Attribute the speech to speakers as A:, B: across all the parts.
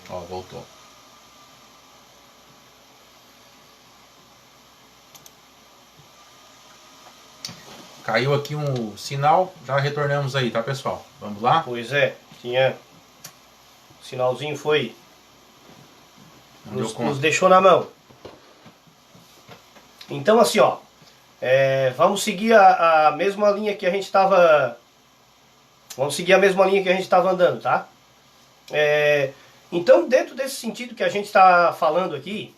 A: Ó, voltou. Caiu aqui um sinal, já retornamos aí, tá, pessoal? Vamos lá?
B: Pois é, tinha... O sinalzinho foi... Nos deixou na mão. Então, assim, ó... vamos seguir a mesma linha que a gente estava... Vamos seguir a mesma linha que a gente estava andando, tá? Então, dentro desse sentido que a gente está falando aqui,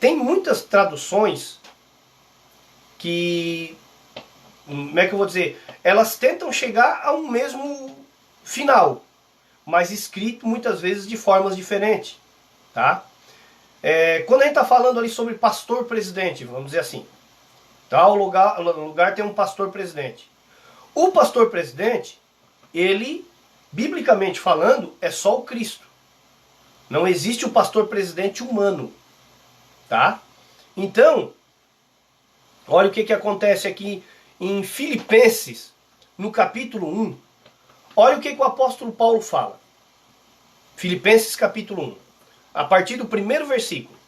B: tem muitas traduções que, como é que eu vou dizer? Elas tentam chegar a um mesmo final, mas escrito muitas vezes de formas diferentes, tá? Quando a gente está falando ali sobre pastor presidente, vamos dizer assim, tal lugar tem um pastor presidente. O pastor presidente, ele, biblicamente falando, é só o Cristo. Não existe o pastor presidente humano, tá? Então, olha o que acontece aqui em Filipenses, no capítulo 1. Olha o que o apóstolo Paulo fala. Filipenses capítulo 1. A partir do primeiro versículo.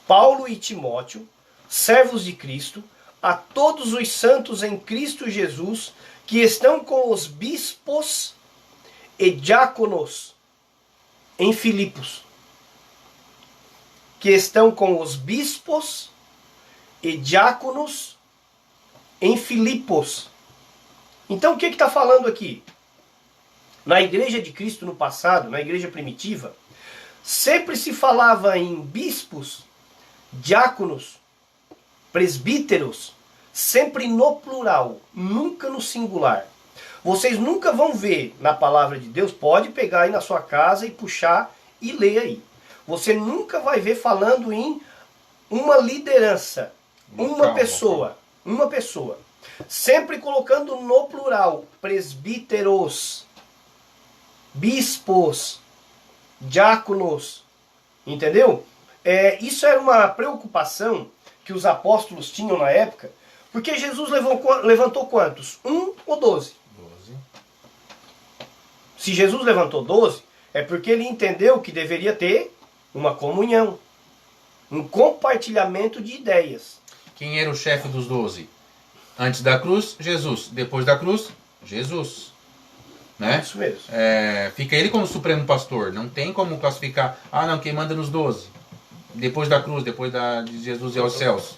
B: Paulo e Timóteo, servos de Cristo, a todos os santos em Cristo Jesus, que estão com os bispos e diáconos em Filipos. Que estão com os bispos e diáconos em Filipos. Então o que está falando aqui? Na igreja de Cristo no passado, na igreja primitiva, sempre se falava em bispos, diáconos, presbíteros, sempre no plural, nunca no singular. Vocês nunca vão ver na palavra de Deus, pode pegar aí na sua casa e puxar e ler aí. Você nunca vai ver falando em uma liderança, uma pessoa. Sempre colocando no plural, presbíteros, bispos, diáconos, entendeu? Isso era uma preocupação que os apóstolos tinham na época, porque Jesus levantou quantos? 1 ou 12?
A: 12.
B: Se Jesus levantou 12, é porque ele entendeu que deveria ter uma comunhão, um compartilhamento de ideias.
A: Quem era o chefe dos 12? Antes da cruz, Jesus. Depois da cruz, Jesus. Né?
B: Isso mesmo.
A: Fica ele como supremo pastor. Não tem como classificar. Ah, não, quem manda nos 12? Depois da cruz, depois de Jesus ir aos céus.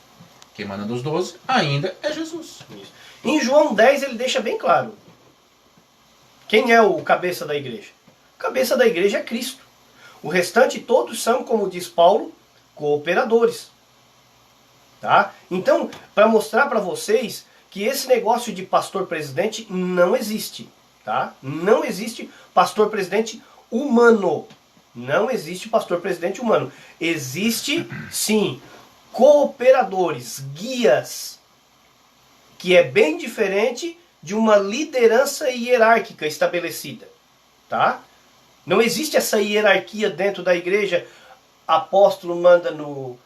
A: Quem manda nos 12 ainda é Jesus.
B: Isso. Em João 10 ele deixa bem claro. Quem é o cabeça da igreja? O cabeça da igreja é Cristo. O restante todos são, como diz Paulo, cooperadores. Tá? Então, para mostrar para vocês que esse negócio de pastor-presidente não existe. Tá? Não existe pastor-presidente humano. Não existe pastor-presidente humano. Existe, sim, cooperadores, guias, que é bem diferente de uma liderança hierárquica estabelecida. Tá? Não existe essa hierarquia dentro da igreja. Apóstolo manda no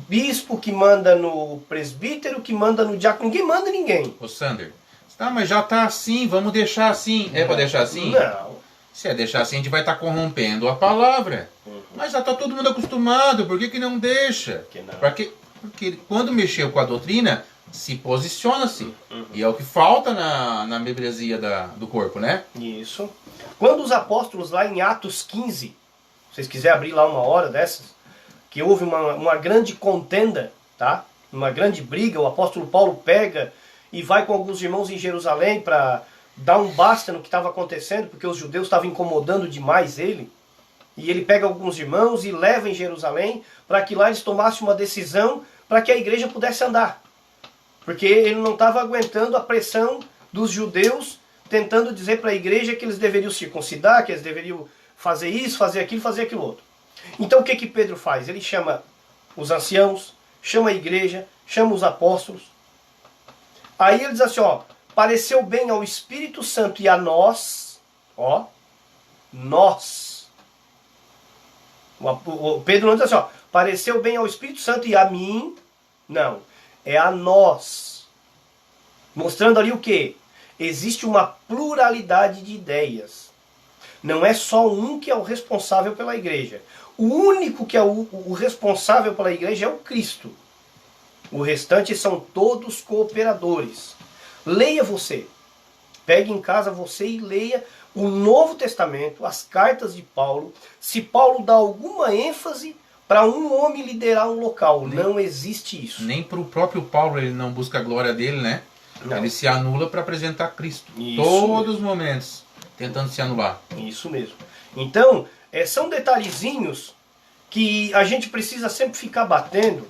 B: bispo, que manda no presbítero, que manda no diácono. Ninguém manda ninguém.
A: Ô Sander, tá, mas já tá assim, vamos deixar assim. É para deixar assim?
B: Não.
A: Se é deixar assim, a gente vai estar corrompendo a palavra. Mas já está todo mundo acostumado, por que não deixa?
B: Que não?
A: Porque quando mexeu com a doutrina, se posiciona-se. E é o que falta na membresia do corpo, né?
B: Isso. Quando os apóstolos lá em Atos 15, se vocês quiserem abrir lá uma hora dessas, que houve uma grande contenda, tá? Uma grande briga, o apóstolo Paulo pega e vai com alguns irmãos em Jerusalém para dar um basta no que estava acontecendo, porque os judeus estavam incomodando demais ele. E ele pega alguns irmãos e leva em Jerusalém para que lá eles tomassem uma decisão para que a igreja pudesse andar. Porque ele não estava aguentando a pressão dos judeus tentando dizer para a igreja que eles deveriam circuncidar, que eles deveriam fazer isso, fazer aquilo outro. Então o que Pedro faz? Ele chama os anciãos, chama a igreja, chama os apóstolos. Aí ele diz assim, ó, pareceu bem ao Espírito Santo e a nós, ó, nós. O Pedro não diz assim, ó, pareceu bem ao Espírito Santo e a mim, não, é a nós. Mostrando ali o quê? Existe uma pluralidade de ideias. Não é só um que é o responsável pela igreja. O único que é o responsável pela igreja é o Cristo. O restante são todos cooperadores. Leia você. Pegue em casa você e leia o Novo Testamento, as cartas de Paulo. Se Paulo dá alguma ênfase para um homem liderar um local, não existe isso.
A: Nem para o próprio Paulo ele não busca a glória dele, né?
B: Não.
A: Ele se anula para apresentar Cristo.
B: Isso
A: Todos
B: mesmo.
A: os momentos, tentando se anular.
B: Isso mesmo. Então, são detalhezinhos que a gente precisa sempre ficar batendo.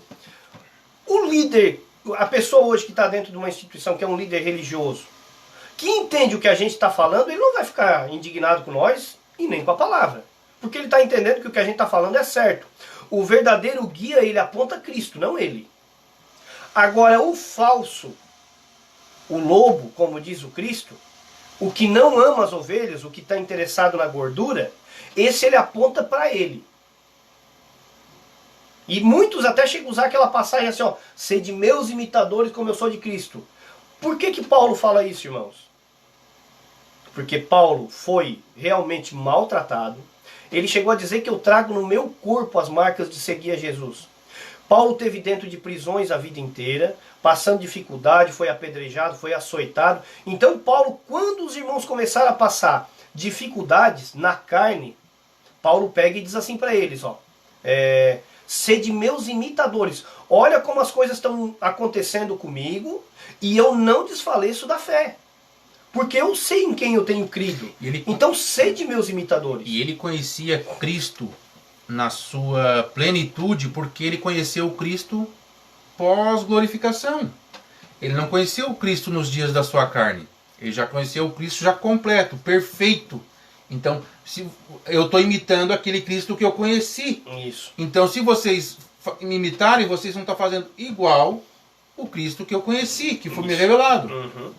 B: O líder, a pessoa hoje que está dentro de uma instituição, que é um líder religioso, que entende o que a gente está falando, ele não vai ficar indignado com nós e nem com a palavra. Porque ele está entendendo que o que a gente está falando é certo. O verdadeiro guia, ele aponta Cristo, não ele. Agora, o falso, o lobo, como diz o Cristo, o que não ama as ovelhas, o que está interessado na gordura, esse ele aponta para ele. E muitos até chegam a usar aquela passagem assim, ó, sede meus imitadores como eu sou de Cristo. Por que Paulo fala isso, irmãos? Porque Paulo foi realmente maltratado. Ele chegou a dizer que eu trago no meu corpo as marcas de seguir a Jesus. Paulo teve dentro de prisões a vida inteira, passando dificuldade, foi apedrejado, foi açoitado. Então Paulo, quando os irmãos começaram a passar dificuldades na carne, Paulo pega e diz assim para eles, ó, sede meus imitadores. Olha como as coisas estão acontecendo comigo e eu não desfaleço da fé. Porque eu sei em quem eu tenho crido. Então sede meus imitadores.
A: E ele conhecia Cristo na sua plenitude porque ele conheceu o Cristo pós-glorificação. Ele não conheceu o Cristo nos dias da sua carne. Ele já conheceu o Cristo já completo, perfeito. Então, se eu estou imitando aquele Cristo que eu conheci.
B: Isso.
A: Então, se vocês me imitarem, vocês vão estar fazendo igual o Cristo que eu conheci, que foi me revelado.
B: Uhum.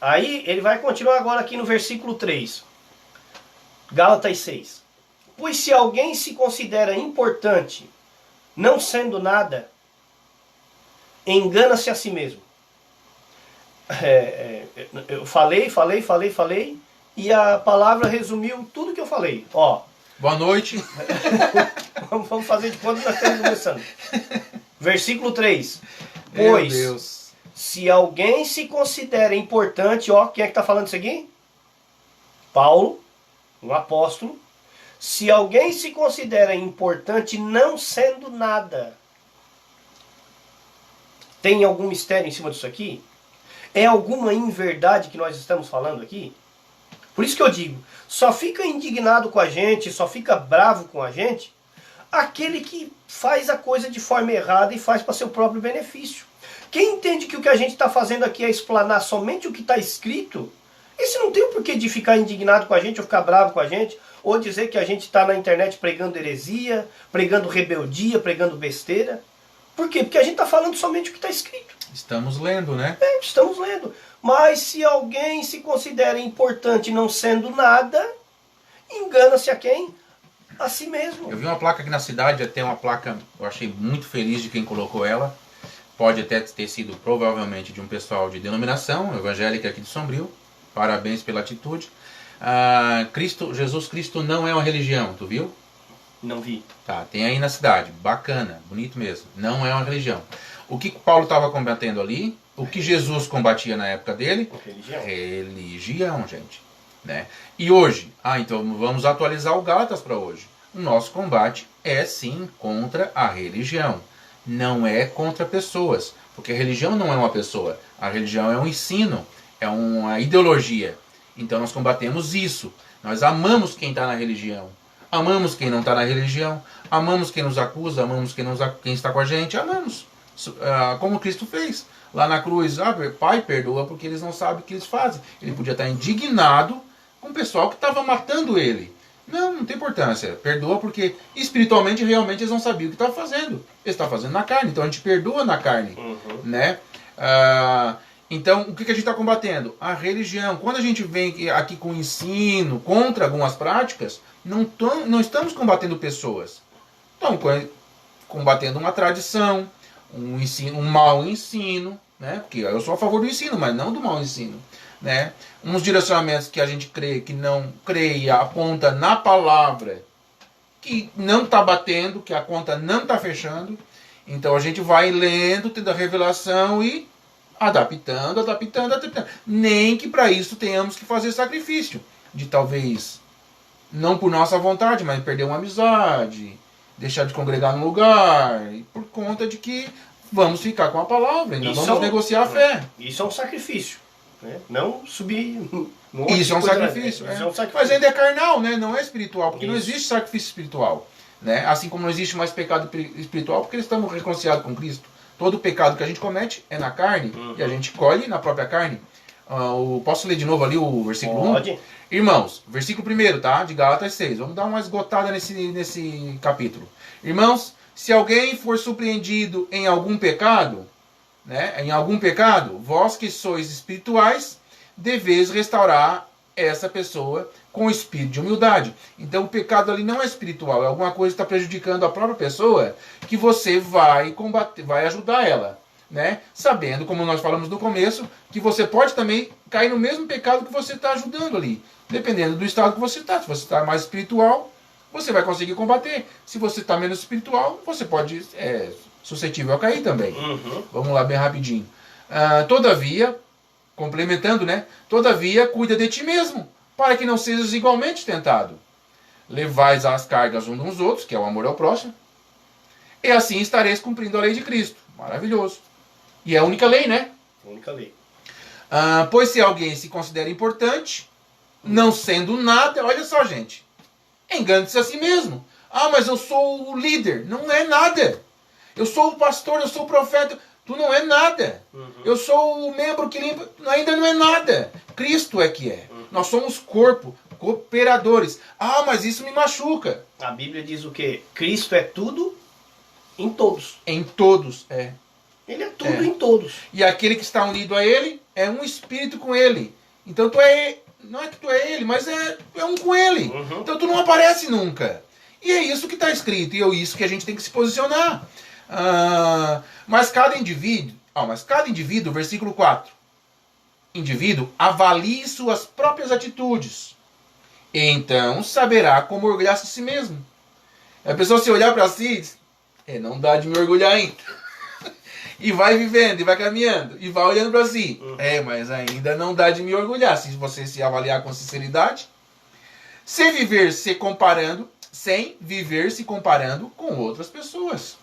B: Aí ele vai continuar agora aqui no versículo 3. Gálatas 6. Pois se alguém se considera importante, não sendo nada, engana-se a si mesmo. Eu falei, e a palavra resumiu tudo que eu falei. Ó,
A: boa noite.
B: Vamos fazer de conta que nós estamos começando. Versículo 3.
A: Meu
B: Pois,
A: Deus.
B: se alguém se considera importante, ó, quem é que está falando isso aqui? Paulo, um apóstolo. Se alguém se considera importante não sendo nada, tem algum mistério em cima disso aqui? É alguma inverdade que nós estamos falando aqui? Por isso que eu digo, só fica indignado com a gente, só fica bravo com a gente, aquele que faz a coisa de forma errada e faz para seu próprio benefício. Quem entende que o que a gente está fazendo aqui é explanar somente o que está escrito, esse não tem o porquê de ficar indignado com a gente ou ficar bravo com a gente, ou dizer que a gente está na internet pregando heresia, pregando rebeldia, pregando besteira. Por quê? Porque a gente está falando somente o que está escrito.
A: Estamos lendo, né?
B: Estamos lendo. Mas se alguém se considera importante não sendo nada, engana-se a quem? A si mesmo.
A: Eu vi uma placa aqui na cidade, até uma placa, eu achei muito feliz de quem colocou ela. Pode até ter sido provavelmente de um pessoal de denominação evangélica aqui de Sombrio. Parabéns pela atitude. Jesus Cristo não é uma religião, tu viu?
B: Não vi.
A: Tá, tem aí na cidade, bacana, bonito mesmo. Não é uma religião. O que Paulo estava combatendo ali, o que Jesus combatia na época dele?
B: Religião.
A: Religião, gente. Né? E hoje? Então vamos atualizar o Gálatas para hoje. O nosso combate é sim contra a religião. Não é contra pessoas. Porque a religião não é uma pessoa. A religião é um ensino, é uma ideologia. Então nós combatemos isso. Nós amamos quem está na religião. Amamos quem não está na religião. Amamos quem nos acusa. Amamos quem está com a gente. Amamos. Como Cristo fez. Lá na cruz, Pai, perdoa porque eles não sabem o que eles fazem. Ele podia estar indignado com o pessoal que estava matando ele. Não tem importância. Perdoa porque espiritualmente, realmente, eles não sabiam o que estavam fazendo. Eles estavam fazendo na carne. Então a gente perdoa na carne. Né? Então, o que a gente está combatendo? A religião. Quando a gente vem aqui com ensino contra algumas práticas, não estamos combatendo pessoas. Estamos combatendo uma tradição, um mau ensino, né? Porque eu sou a favor do ensino, mas não do mau ensino. né? Uns direcionamentos que a gente crê que não crê e aponta na palavra que não está batendo, que a conta não está fechando. Então a gente vai lendo, tendo a revelação e adaptando. Nem que para isso tenhamos que fazer sacrifício. De talvez, não por nossa vontade, mas perder uma amizade, deixar de congregar no lugar, por conta de que vamos ficar com a palavra, não vamos negociar a fé.
B: Isso é um sacrifício. Né? Não subir...
A: Isso é um sacrifício. Mas ainda é carnal, né? Não é espiritual, porque não existe sacrifício espiritual. Né? Assim como não existe mais pecado espiritual, porque estamos reconciliados com Cristo. Todo pecado que a gente comete é na carne, e a gente colhe na própria carne. Posso ler de novo ali o versículo 1?
B: Pode.
A: Irmãos, versículo 1, tá? De Gálatas 6. Vamos dar uma esgotada nesse capítulo. Irmãos, se alguém for surpreendido em algum pecado, né? Em algum pecado, vós que sois espirituais, deveis restaurar essa pessoa com espírito de humildade. Então o pecado ali não é espiritual, é alguma coisa que está prejudicando a própria pessoa, que você vai combater, vai ajudar ela, né? Sabendo, como nós falamos no começo, que você pode também cair no mesmo pecado que você está ajudando ali, dependendo do estado que você está. Se você está mais espiritual, você vai conseguir combater. Se você está menos espiritual, você pode suscetível a cair também. Vamos lá bem rapidinho. Todavia, complementando, né? Todavia, cuida de ti mesmo, para que não sejas igualmente tentado. Levais as cargas uns dos outros, que é o amor ao próximo, e assim estareis cumprindo a lei de Cristo. Maravilhoso. E é a única lei, né?
B: Única lei.
A: Pois se alguém se considera importante, não sendo nada, olha só, gente, engane-se a si mesmo. Mas eu sou o líder. Não é nada. Eu sou o pastor, eu sou o profeta. Tu não é nada. Eu sou o membro que limpa. Ainda não é nada. Cristo é que é. Nós somos corpo, cooperadores. Mas isso me machuca.
B: A Bíblia diz o quê? Cristo é tudo em todos.
A: Em todos,
B: Ele é tudo em todos.
A: E aquele que está unido a ele é um espírito com ele. Então não é que tu é ele, mas é um com ele. Então tu não aparece nunca. E é isso que está escrito. E é isso que a gente tem que se posicionar. Mas cada indivíduo, versículo 4. Indivíduo avalie suas próprias atitudes. Então saberá como orgulhar-se de si mesmo. A pessoa se olhar para si e diz, não dá de me orgulhar ainda. E vai vivendo, e vai caminhando, e vai olhando para si. Mas ainda não dá de me orgulhar. Se você se avaliar com sinceridade, sem viver se comparando com outras pessoas.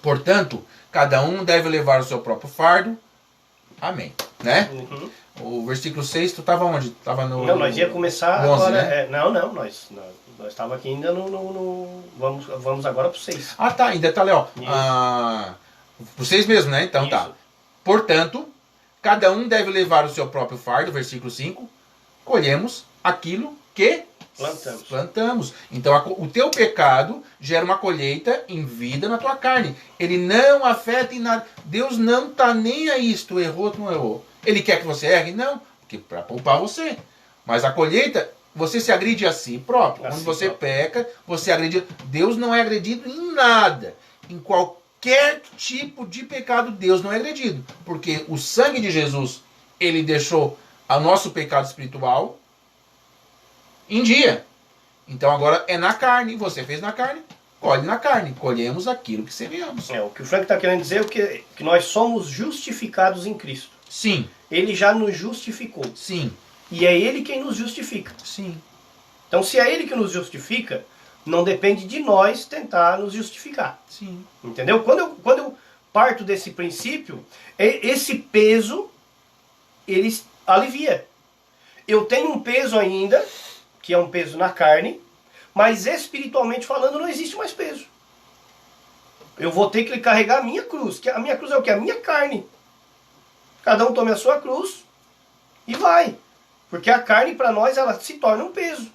A: Portanto, cada um deve levar o seu próprio fardo. Amém. Né? O versículo 6, tu estava onde? Tava no...
B: Não, nós ia começar
A: 11,
B: agora.
A: né?
B: Nós estávamos aqui ainda no vamos agora para o 6.
A: Tá, ainda tá ali, ó. Pro 6 mesmo, né? Então tá. Portanto, cada um deve levar o seu próprio fardo, versículo 5. Colhemos aquilo que plantamos. Então o teu pecado gera uma colheita em vida na tua carne. Ele não afeta em nada. Deus não tá nem aí se tu errou ou tu não errou. Ele quer que você erre? Não, porque para poupar você. Mas a colheita, você se agride a si próprio. Quando você peca, você agride. Deus não é agredido em nada. Em qualquer tipo de pecado, Deus não é agredido. Porque o sangue de Jesus, ele deixou o nosso pecado espiritual em dia. Então agora é na carne. Você fez na carne, colhe na carne. Colhemos aquilo que semeamos.
B: O que o Frank está querendo dizer é que nós somos justificados em Cristo.
A: Sim.
B: Ele já nos justificou.
A: Sim.
B: E é Ele quem nos justifica.
A: Sim.
B: Então se é Ele que nos justifica, não depende de nós tentar nos justificar.
A: Sim.
B: Entendeu? Quando eu parto desse princípio, esse peso, ele alivia. Eu tenho um peso ainda, que é um peso na carne, mas espiritualmente falando não existe mais peso. Eu vou ter que carregar a minha cruz. Que a minha cruz é o quê? A minha carne. Cada um tome a sua cruz e vai. Porque a carne para nós ela se torna um peso.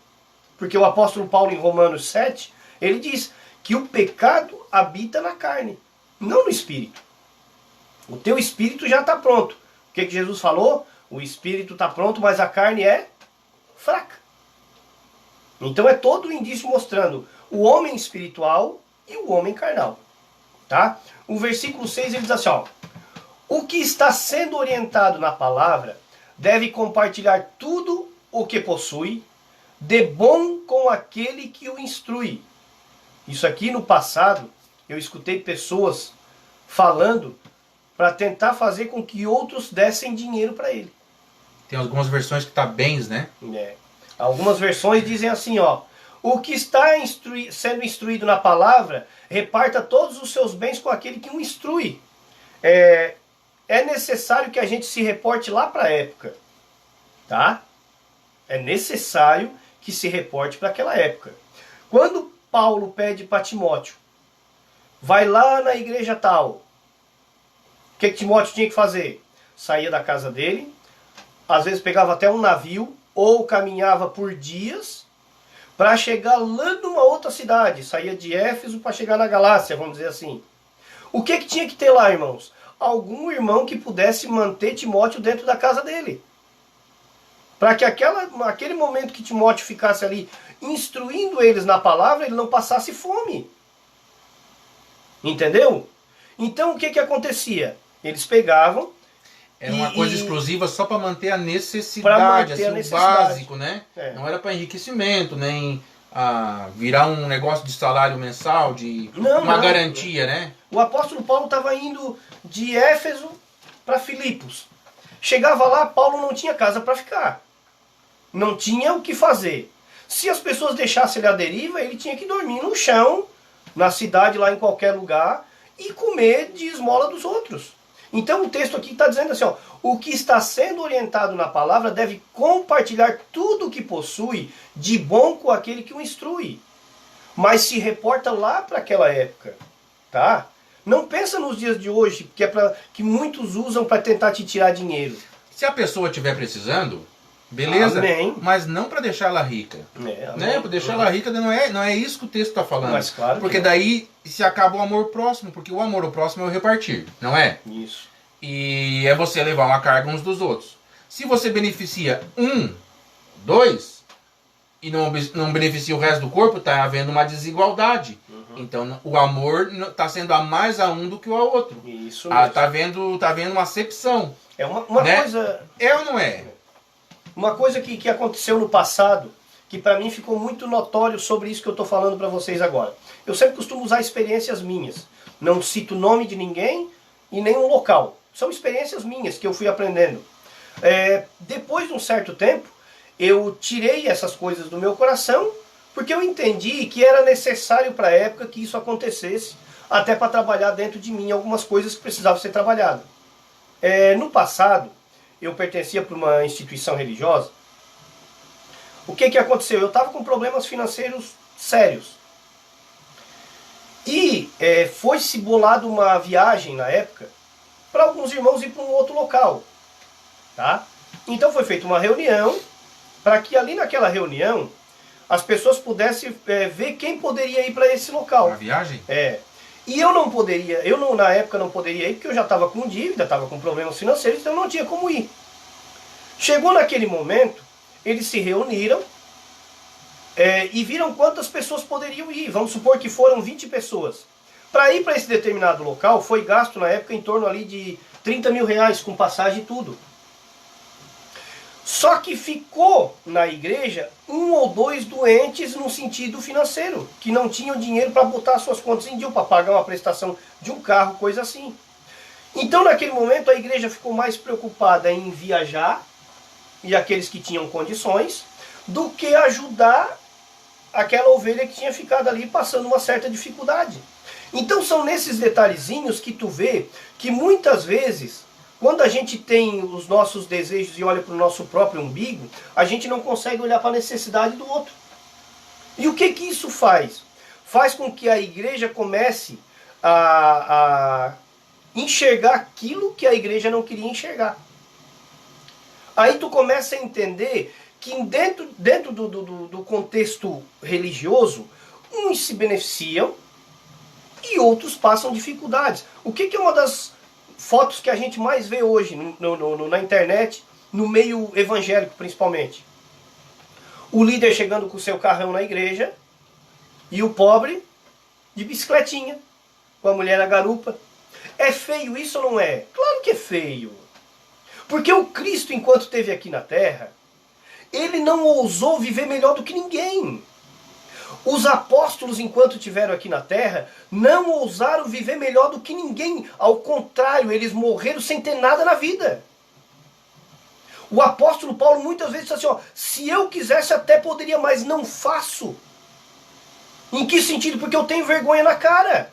B: Porque o apóstolo Paulo em Romanos 7, ele diz que o pecado habita na carne, não no espírito. O teu espírito já está pronto. O que Jesus falou? O espírito está pronto, mas a carne é fraca. Então é todo o indício mostrando o homem espiritual e o homem carnal. Tá? O versículo 6 ele diz assim, ó, o que está sendo orientado na palavra deve compartilhar tudo o que possui, de bom com aquele que o instrui. Isso aqui no passado, eu escutei pessoas falando para tentar fazer com que outros dessem dinheiro para ele.
A: Tem algumas versões que tá bens, né?
B: Algumas versões dizem assim, ó: o que está sendo instruído na palavra, reparta todos os seus bens com aquele que o instrui. É necessário que a gente se reporte lá para a época, tá? É necessário que se reporte para aquela época. Quando Paulo pede para Timóteo, vai lá na igreja tal, o que Timóteo tinha que fazer? Saía da casa dele, às vezes pegava até um navio, ou caminhava por dias, para chegar lá numa outra cidade. Saía de Éfeso para chegar na Galácia, vamos dizer assim. O que tinha que ter lá, irmãos? Algum irmão que pudesse manter Timóteo dentro da casa dele. Para que aquele momento que Timóteo ficasse ali instruindo eles na palavra, ele não passasse fome. Entendeu? Então o que acontecia? Eles pegavam...
A: Era uma coisa exclusiva só para manter a necessidade, assim, o básico, né? Não era para enriquecimento, nem virar um negócio de salário mensal, de uma garantia, né?
B: O apóstolo Paulo estava indo de Éfeso para Filipos. Chegava lá, Paulo não tinha casa para ficar. Não tinha o que fazer. Se as pessoas deixassem ele à deriva, ele tinha que dormir no chão, na cidade, lá em qualquer lugar, e comer de esmola dos outros. Então o texto aqui está dizendo assim, ó: o que está sendo orientado na palavra deve compartilhar tudo o que possui de bom com aquele que o instrui. Mas se reporta lá para aquela época, tá? Não pensa nos dias de hoje, que muitos usam para tentar te tirar dinheiro.
A: Se a pessoa estiver precisando, beleza,
B: amém,
A: mas não para deixar ela rica. Né? Para deixar ela rica não é isso que o texto está falando.
B: Mas claro,
A: porque daí se acaba o amor próximo, porque o amor ao próximo é o repartir, não é?
B: Isso.
A: E é você levar uma carga uns dos outros. Se você beneficia dois, e não beneficia o resto do corpo, está havendo uma desigualdade. Então o amor está sendo a mais a um do que ao outro.
B: Isso mesmo.
A: Tá vendo uma acepção.
B: É uma
A: né?
B: coisa...
A: É ou não é?
B: Uma coisa que aconteceu no passado, que para mim ficou muito notório sobre isso que eu estou falando para vocês agora. Eu sempre costumo usar experiências minhas. Não cito o nome de ninguém e nem um local. São experiências minhas que eu fui aprendendo. Depois de um certo tempo, eu tirei essas coisas do meu coração, porque eu entendi que era necessário para a época que isso acontecesse, até para trabalhar dentro de mim algumas coisas que precisavam ser trabalhadas. No passado, eu pertencia para uma instituição religiosa. O que aconteceu? Eu estava com problemas financeiros sérios. E foi-se bolado uma viagem na época para alguns irmãos ir para um outro local. Tá? Então foi feita uma reunião para que ali naquela reunião as pessoas pudessem ver quem poderia ir para esse local.
A: Uma viagem?
B: E eu não poderia, na época não poderia ir porque eu já estava com dívida, estava com problemas financeiros, então não tinha como ir. Chegou naquele momento, eles se reuniram e viram quantas pessoas poderiam ir. Vamos supor que foram 20 pessoas. Para ir para esse determinado local, foi gasto na época em torno ali de 30 mil reais com passagem e tudo. Só que ficou na igreja 1 ou 2 doentes no sentido financeiro, que não tinham dinheiro para botar suas contas em dia, para pagar uma prestação de um carro, coisa assim. Então naquele momento a igreja ficou mais preocupada em viajar, e aqueles que tinham condições, do que ajudar aquela ovelha que tinha ficado ali passando uma certa dificuldade. Então são nesses detalhezinhos que tu vê que muitas vezes, quando a gente tem os nossos desejos e olha para o nosso próprio umbigo, a gente não consegue olhar para a necessidade do outro. E o que isso faz? Faz com que a igreja comece a enxergar aquilo que a igreja não queria enxergar. Aí tu começa a entender que dentro do contexto religioso, uns se beneficiam e outros passam dificuldades. O que é uma das fotos que a gente mais vê hoje na internet, no meio evangélico principalmente? O líder chegando com o seu carrão na igreja e o pobre de bicicletinha, com a mulher na garupa. É feio isso ou não é? Claro que é feio. Porque o Cristo, enquanto esteve aqui na terra, ele não ousou viver melhor do que ninguém. Os apóstolos, enquanto estiveram aqui na terra, não ousaram viver melhor do que ninguém. Ao contrário, eles morreram sem ter nada na vida. O apóstolo Paulo muitas vezes disse assim, ó, se eu quisesse até poderia, mas não faço. Em que sentido? Porque eu tenho vergonha na cara.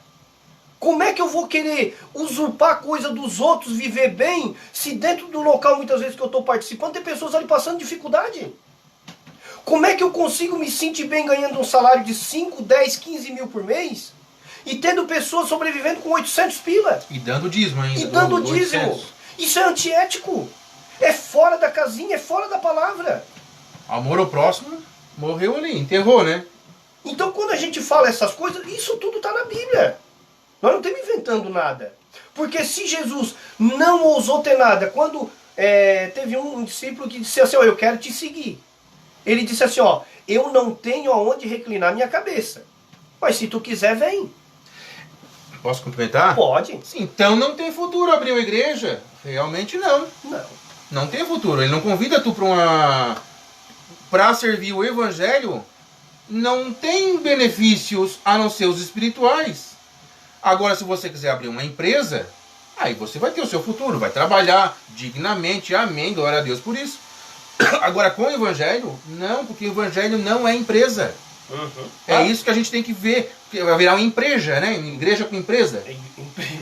B: Como é que eu vou querer usurpar a coisa dos outros, viver bem, se dentro do local muitas vezes que eu estou participando tem pessoas ali passando dificuldade? Como é que eu consigo me sentir bem ganhando um salário de 5, 10, 15 mil por mês e tendo pessoas sobrevivendo com 800 pila?
A: E dando dízimo ainda.
B: E dando dízimo. Isso é antiético. É fora da casinha, é fora da palavra.
A: Amor ao próximo morreu ali, enterrou, né?
B: Então quando a gente fala essas coisas, isso tudo está na Bíblia. Nós não estamos inventando nada. Porque se Jesus não ousou ter nada, quando teve um discípulo que disse assim, ó, eu quero te seguir. Ele disse assim, ó, eu não tenho aonde reclinar minha cabeça. Mas se tu quiser, vem.
A: Posso complementar?
B: Pode.
A: Então não tem futuro abrir uma igreja. Realmente não.
B: Não.
A: Não tem futuro. Ele não convida tu para servir o evangelho. Não tem benefícios a não ser os espirituais. Agora, se você quiser abrir uma empresa, aí você vai ter o seu futuro, vai trabalhar dignamente, amém, glória a Deus por isso. Agora, com o evangelho, não, porque o evangelho não é empresa.
B: Uhum.
A: É isso que a gente tem que ver, porque vai virar uma empresa, né? Igreja com empresa.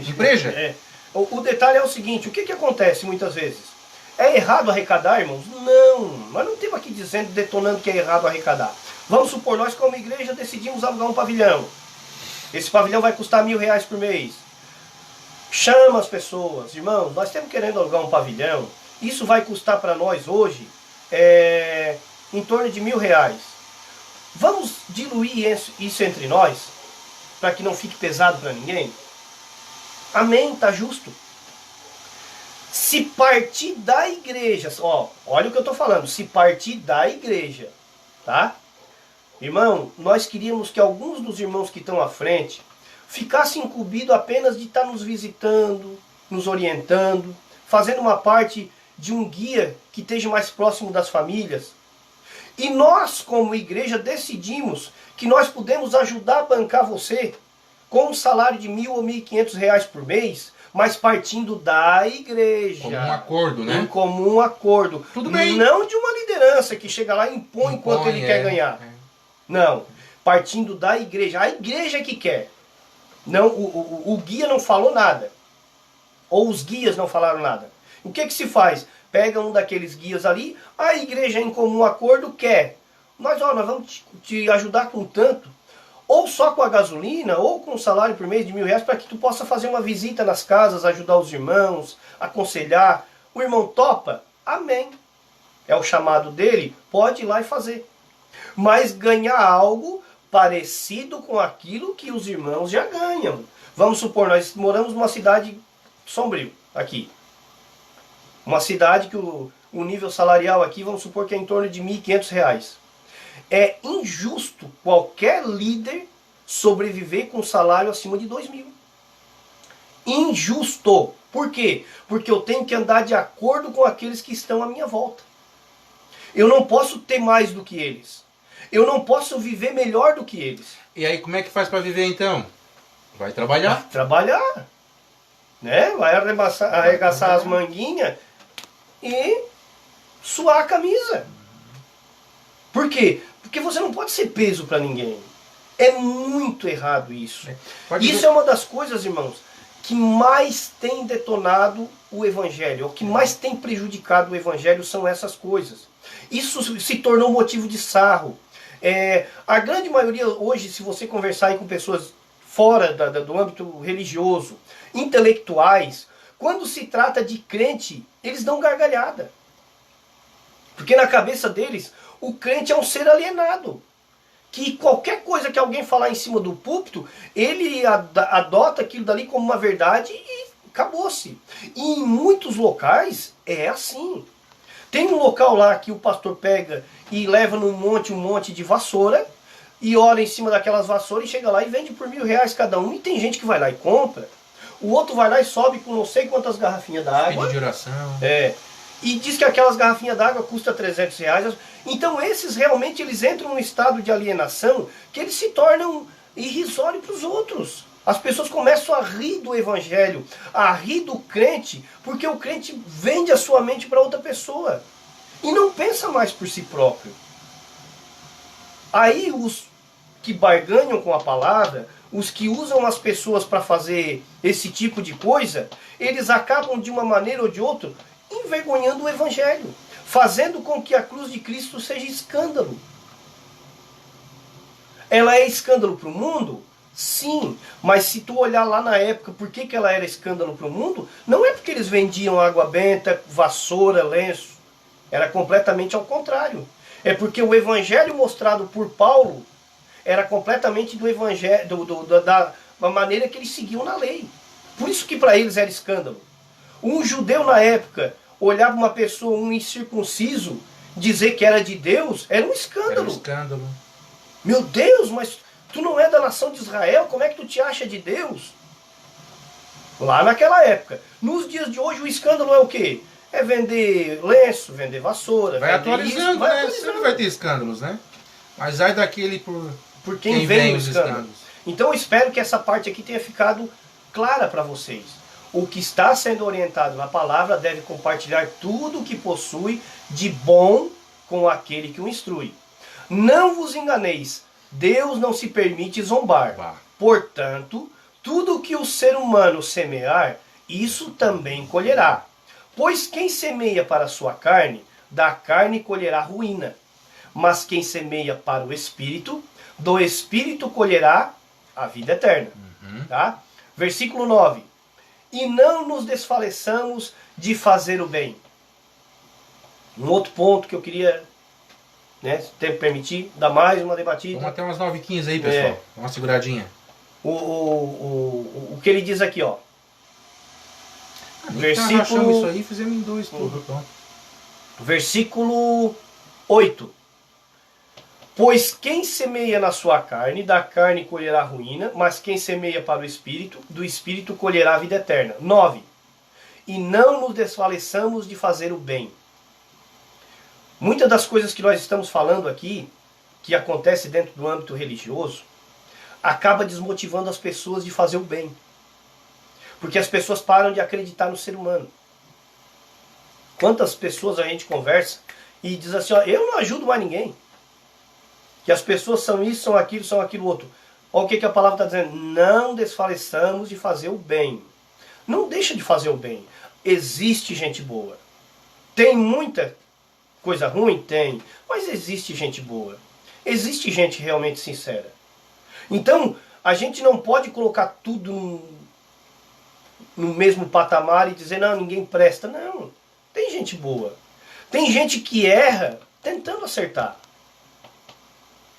A: Empresa.
B: É. O detalhe é o seguinte, o que acontece muitas vezes? É errado arrecadar, irmãos? Não, nós não estamos aqui dizendo, detonando que é errado arrecadar. Vamos supor, nós como igreja decidimos alugar um pavilhão. Esse pavilhão vai custar R$1.000 por mês. Chama as pessoas, irmãos, nós estamos querendo alugar um pavilhão. Isso vai custar para nós hoje em torno de R$1.000. Vamos diluir isso entre nós, para que não fique pesado para ninguém? Amém, tá justo. Se partir da igreja, ó, olha o que eu estou falando, se partir da igreja, tá? Irmão, nós queríamos que alguns dos irmãos que estão à frente ficassem incumbidos apenas de estar nos visitando, nos orientando, fazendo uma parte de um guia que esteja mais próximo das famílias. E nós, como igreja, decidimos que nós podemos ajudar a bancar você com um salário de R$1.000 ou R$1.500 por mês, mas partindo da igreja.
A: Como um acordo, né?
B: Em comum acordo.
A: Tudo bem.
B: Não de uma liderança que chega lá e impõe quanto ele quer ganhar. Não. Partindo da igreja. A igreja que quer. Não, o guia não falou nada. Ou os guias não falaram nada. O que se faz? Pega um daqueles guias ali, a igreja em comum acordo quer. Nós vamos te ajudar com tanto. Ou só com a gasolina, ou com um salário por mês de R$1.000, para que tu possa fazer uma visita nas casas, ajudar os irmãos, aconselhar. O irmão topa? Amém. É o chamado dele, pode ir lá e fazer. Mas ganhar algo parecido com aquilo que os irmãos já ganham. Vamos supor, nós moramos numa cidade Sombrio, aqui. Uma cidade que o nível salarial aqui, vamos supor que é em torno de R$1.500. É injusto qualquer líder sobreviver com um salário acima de R$2.000. Injusto. Por quê? Porque eu tenho que andar de acordo com aqueles que estão à minha volta. Eu não posso ter mais do que eles. Eu não posso viver melhor do que eles.
A: E aí, como é que faz para viver então? Vai trabalhar?
B: Vai trabalhar. Né? Vai arregaçar as manguinhas e suar a camisa. Por quê? Porque você não pode ser peso para ninguém. É muito errado isso. Isso é uma das coisas, irmãos, que mais tem detonado o evangelho, o que mais tem prejudicado o evangelho são essas coisas. Isso se tornou motivo de sarro. A grande maioria hoje, se você conversar aí com pessoas fora do âmbito religioso, intelectuais, quando se trata de crente, eles dão gargalhada. Porque na cabeça deles, o crente é um ser alienado. Que qualquer coisa que alguém falar em cima do púlpito, ele adota aquilo dali como uma verdade e acabou-se. E em muitos locais é assim. Tem um local lá que o pastor pega e leva num monte um monte de vassoura e ora em cima daquelas vassouras e chega lá e vende por R$1.000 cada um. E tem gente que vai lá e compra. O outro vai lá e sobe com não sei quantas garrafinhas d'água.
A: Pedido de oração.
B: E diz que aquelas garrafinhas d'água custam R$ 300. Então esses realmente eles entram num estado de alienação que eles se tornam irrisórios para os outros. As pessoas começam a rir do evangelho, a rir do crente, porque o crente vende a sua mente para outra pessoa. E não pensa mais por si próprio. Aí os que barganham com a palavra, os que usam as pessoas para fazer esse tipo de coisa, eles acabam de uma maneira ou de outra envergonhando o evangelho, fazendo com que a cruz de Cristo seja escândalo. Ela é escândalo para o mundo? Sim, mas se tu olhar lá na época, por que ela era escândalo para o mundo? Não é porque eles vendiam água benta, vassoura, lenço. Era completamente ao contrário. É porque o evangelho mostrado por Paulo era completamente do evangelho, da maneira que eles seguiam na lei. Por isso que para eles era escândalo. Um judeu na época olhar para uma pessoa, um incircunciso, dizer que era de Deus, era um escândalo.
A: Era um escândalo.
B: Meu Deus, mas tu não é da nação de Israel, como é que tu te acha de Deus? Lá naquela época. Nos dias de hoje o escândalo é o quê? É vender lenço, vender vassoura,
A: Vai
B: vender
A: atualizando,
B: isso, vai
A: né?
B: atualizando.
A: Sempre vai ter escândalos, né? Mas ai daquele
B: Por quem vem os
A: escândalos.
B: escândalos. Então eu espero que essa parte aqui tenha ficado clara para vocês. O que está sendo orientado na palavra deve compartilhar tudo o que possui de bom com aquele que o instrui. Não vos enganeis, Deus não se permite zombar.
A: Bah.
B: Portanto, tudo o que o ser humano semear, isso também colherá. Pois quem semeia para a sua carne, da carne colherá ruína. Mas quem semeia para o Espírito, do Espírito colherá a vida eterna. Tá? Versículo 9. E não nos desfaleçamos de fazer o bem. Um outro ponto que eu queria, né, se o tempo permitir, dar mais uma debatida.
A: Vamos até umas 9h15 aí, pessoal. Dá uma seguradinha.
B: O que ele diz aqui, ó.
A: Versículo... Rachamos isso aí e fizemos em dois tudo. Pronto.
B: Versículo 8. Pois quem semeia na sua carne, da carne colherá ruína, mas quem semeia para o Espírito, do Espírito colherá a vida eterna. 9. E não nos desfaleçamos de fazer o bem. Muitas das coisas que nós estamos falando aqui, que acontece dentro do âmbito religioso, acaba desmotivando as pessoas de fazer o bem. Porque as pessoas param de acreditar no ser humano. Quantas pessoas a gente conversa e diz assim, ó, eu não ajudo mais ninguém. Que as pessoas são isso, são aquilo outro. Olha o que a palavra está dizendo. Não desfaleçamos de fazer o bem. Não deixa de fazer o bem. Existe gente boa. Tem muita coisa ruim? Tem. Mas existe gente boa. Existe gente realmente sincera. Então, a gente não pode colocar tudo no mesmo patamar e dizer, não, ninguém presta. Não. Tem gente boa. Tem gente que erra tentando acertar.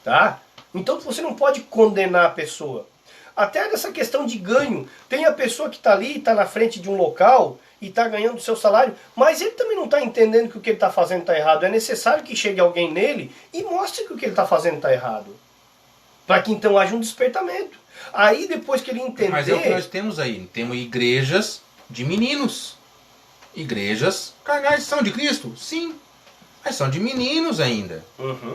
B: Tá? Então você não pode condenar a pessoa. Até nessa questão de ganho. Tem a pessoa que está ali, está na frente de um local e está ganhando o seu salário, mas ele também não está entendendo que o que ele está fazendo está errado. É necessário que chegue alguém nele e mostre que o que ele está fazendo está errado. Para que então haja um despertamento. Aí depois que ele entender...
A: Mas é o que nós temos aí. Temos igrejas de meninos. Igrejas carnais são de Cristo? Sim. Mas são de meninos ainda.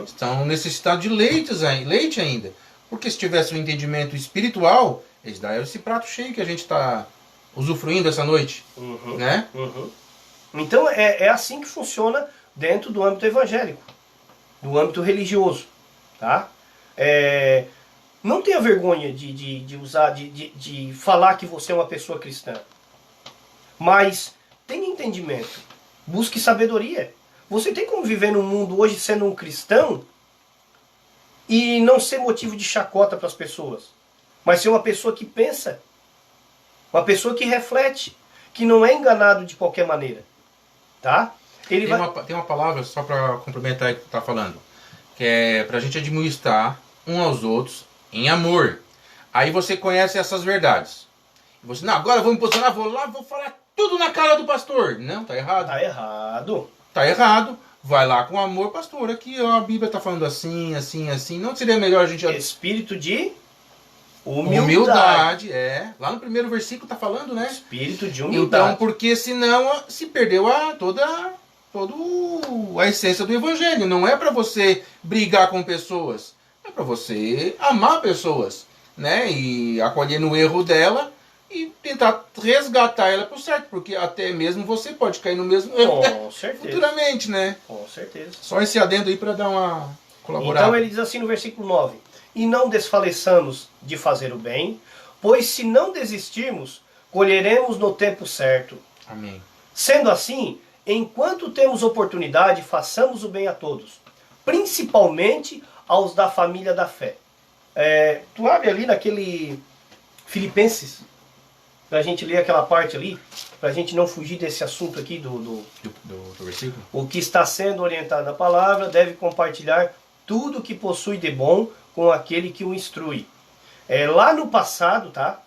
A: Estão necessitados de leite ainda. Porque se tivesse um entendimento espiritual, eles dariam esse prato cheio que a gente está usufruindo essa noite. Né?
B: Então é assim que funciona dentro do âmbito evangélico. Do âmbito religioso. Tá? Não tenha vergonha de usar, de falar que você é uma pessoa cristã. Mas tenha entendimento. Busque sabedoria. Você tem como viver num mundo hoje sendo um cristão e não ser motivo de chacota para as pessoas, mas ser uma pessoa que pensa, uma pessoa que reflete, que não é enganado de qualquer maneira. Tá?
A: Tem uma palavra, só para complementar o que tu está falando, que é para a gente administrar uns aos outros em amor. Aí você conhece essas verdades. E você, não, agora eu vou me posicionar, vou lá, vou falar tudo na cara do pastor. Não, tá errado.
B: Tá errado.
A: Tá errado, vai lá com amor, pastor, aqui ó, a Bíblia está falando assim, assim, assim. Não seria melhor a gente...
B: Espírito de
A: humildade. Lá no primeiro versículo está falando, né?
B: Espírito de humildade.
A: Então, porque senão se perdeu toda a essência do evangelho. Não é para você brigar com pessoas, é para você amar pessoas, né? E acolher no erro dela e tentar resgatar ela pro certo, porque até mesmo você pode cair no mesmo erro
B: Com certeza.
A: futuramente, né?
B: Com certeza.
A: Só esse adendo aí para dar uma colaborada.
B: Então ele diz assim no versículo 9: E não desfaleçamos de fazer o bem, pois se não desistirmos, colheremos no tempo certo.
A: Amém.
B: Sendo assim, enquanto temos oportunidade, façamos o bem a todos, principalmente aos da família da fé. Tu abre ali naquele Filipenses, para a gente ler aquela parte ali, para a gente não fugir desse assunto aqui do
A: versículo.
B: O que está sendo orientado na palavra deve compartilhar tudo o que possui de bom com aquele que o instrui. Lá no passado, tá?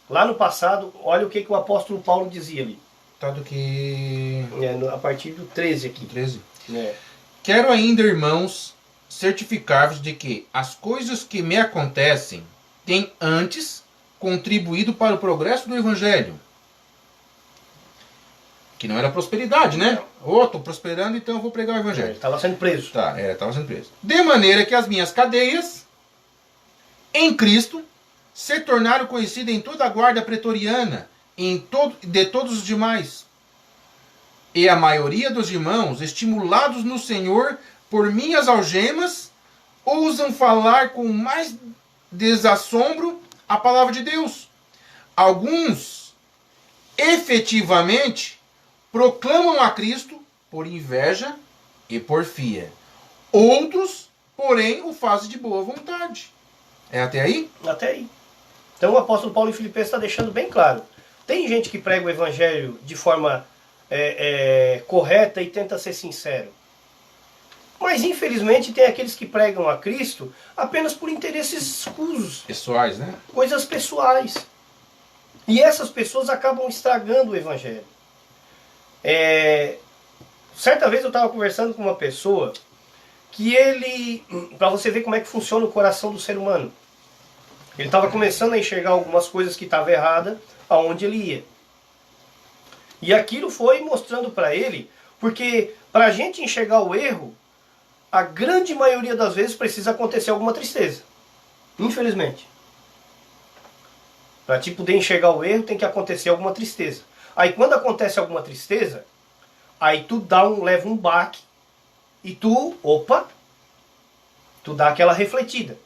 B: Lá no passado, olha o que o apóstolo Paulo dizia ali.
A: Tá do que...
B: A partir do 13 aqui.
A: 13.
B: É.
A: Quero ainda, irmãos, certificar-vos de que as coisas que me acontecem têm antes contribuído para o progresso do evangelho. Que não era prosperidade, né? Estou prosperando, então eu vou pregar o evangelho.
B: Ele estava sendo preso.
A: Estava sendo preso. De maneira que as minhas cadeias em Cristo se tornaram conhecidas em toda a guarda pretoriana, de todos os demais. E a maioria dos irmãos, estimulados no Senhor por minhas algemas, ousam falar com mais desassombro a palavra de Deus. Alguns, efetivamente, proclamam a Cristo por inveja e porfia. Outros, porém, o fazem de boa vontade. É até aí?
B: Até aí. Então o apóstolo Paulo em Filipenses está deixando bem claro. Tem gente que prega o evangelho de forma correta e tenta ser sincero. Mas infelizmente tem aqueles que pregam a Cristo apenas por interesses escusos.
A: Pessoais, né?
B: Coisas pessoais. E essas pessoas acabam estragando o evangelho. Certa vez eu estava conversando com uma pessoa que para você ver como é que funciona o coração do ser humano. Ele estava começando a enxergar algumas coisas que estavam erradas aonde ele ia. E aquilo foi mostrando para ele, porque para a gente enxergar o erro, a grande maioria das vezes precisa acontecer alguma tristeza. Infelizmente. Para te poder enxergar o erro tem que acontecer alguma tristeza. Aí quando acontece alguma tristeza, aí tu leva um baque e tu dá aquela refletida.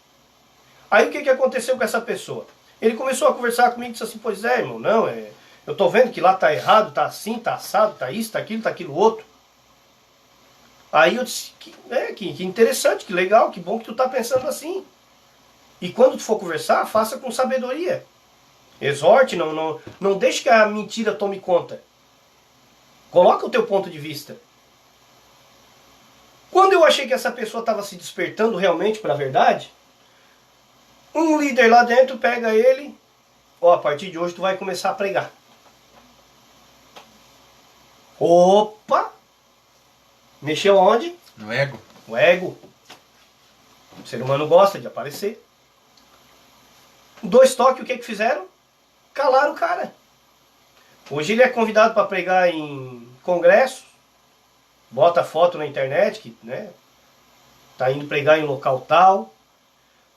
B: Aí o que aconteceu com essa pessoa? Ele começou a conversar comigo e disse assim: pois é, irmão, não, eu tô vendo que lá tá errado, tá assim, tá assado, tá isso, tá aquilo outro. Aí eu disse, que interessante, que legal, que bom que tu tá pensando assim. E quando tu for conversar, faça com sabedoria. Exorte, não deixe que a mentira tome conta. Coloca o teu ponto de vista. Quando eu achei que essa pessoa estava se despertando realmente para a verdade, um líder lá dentro pega ele, a partir de hoje tu vai começar a pregar. Opa! Mexeu aonde?
A: No ego.
B: O ego. O ser humano gosta de aparecer. 2 toques, o que fizeram? Calaram o cara. Hoje ele é convidado para pregar em congresso, bota foto na internet, que tá indo pregar em local tal.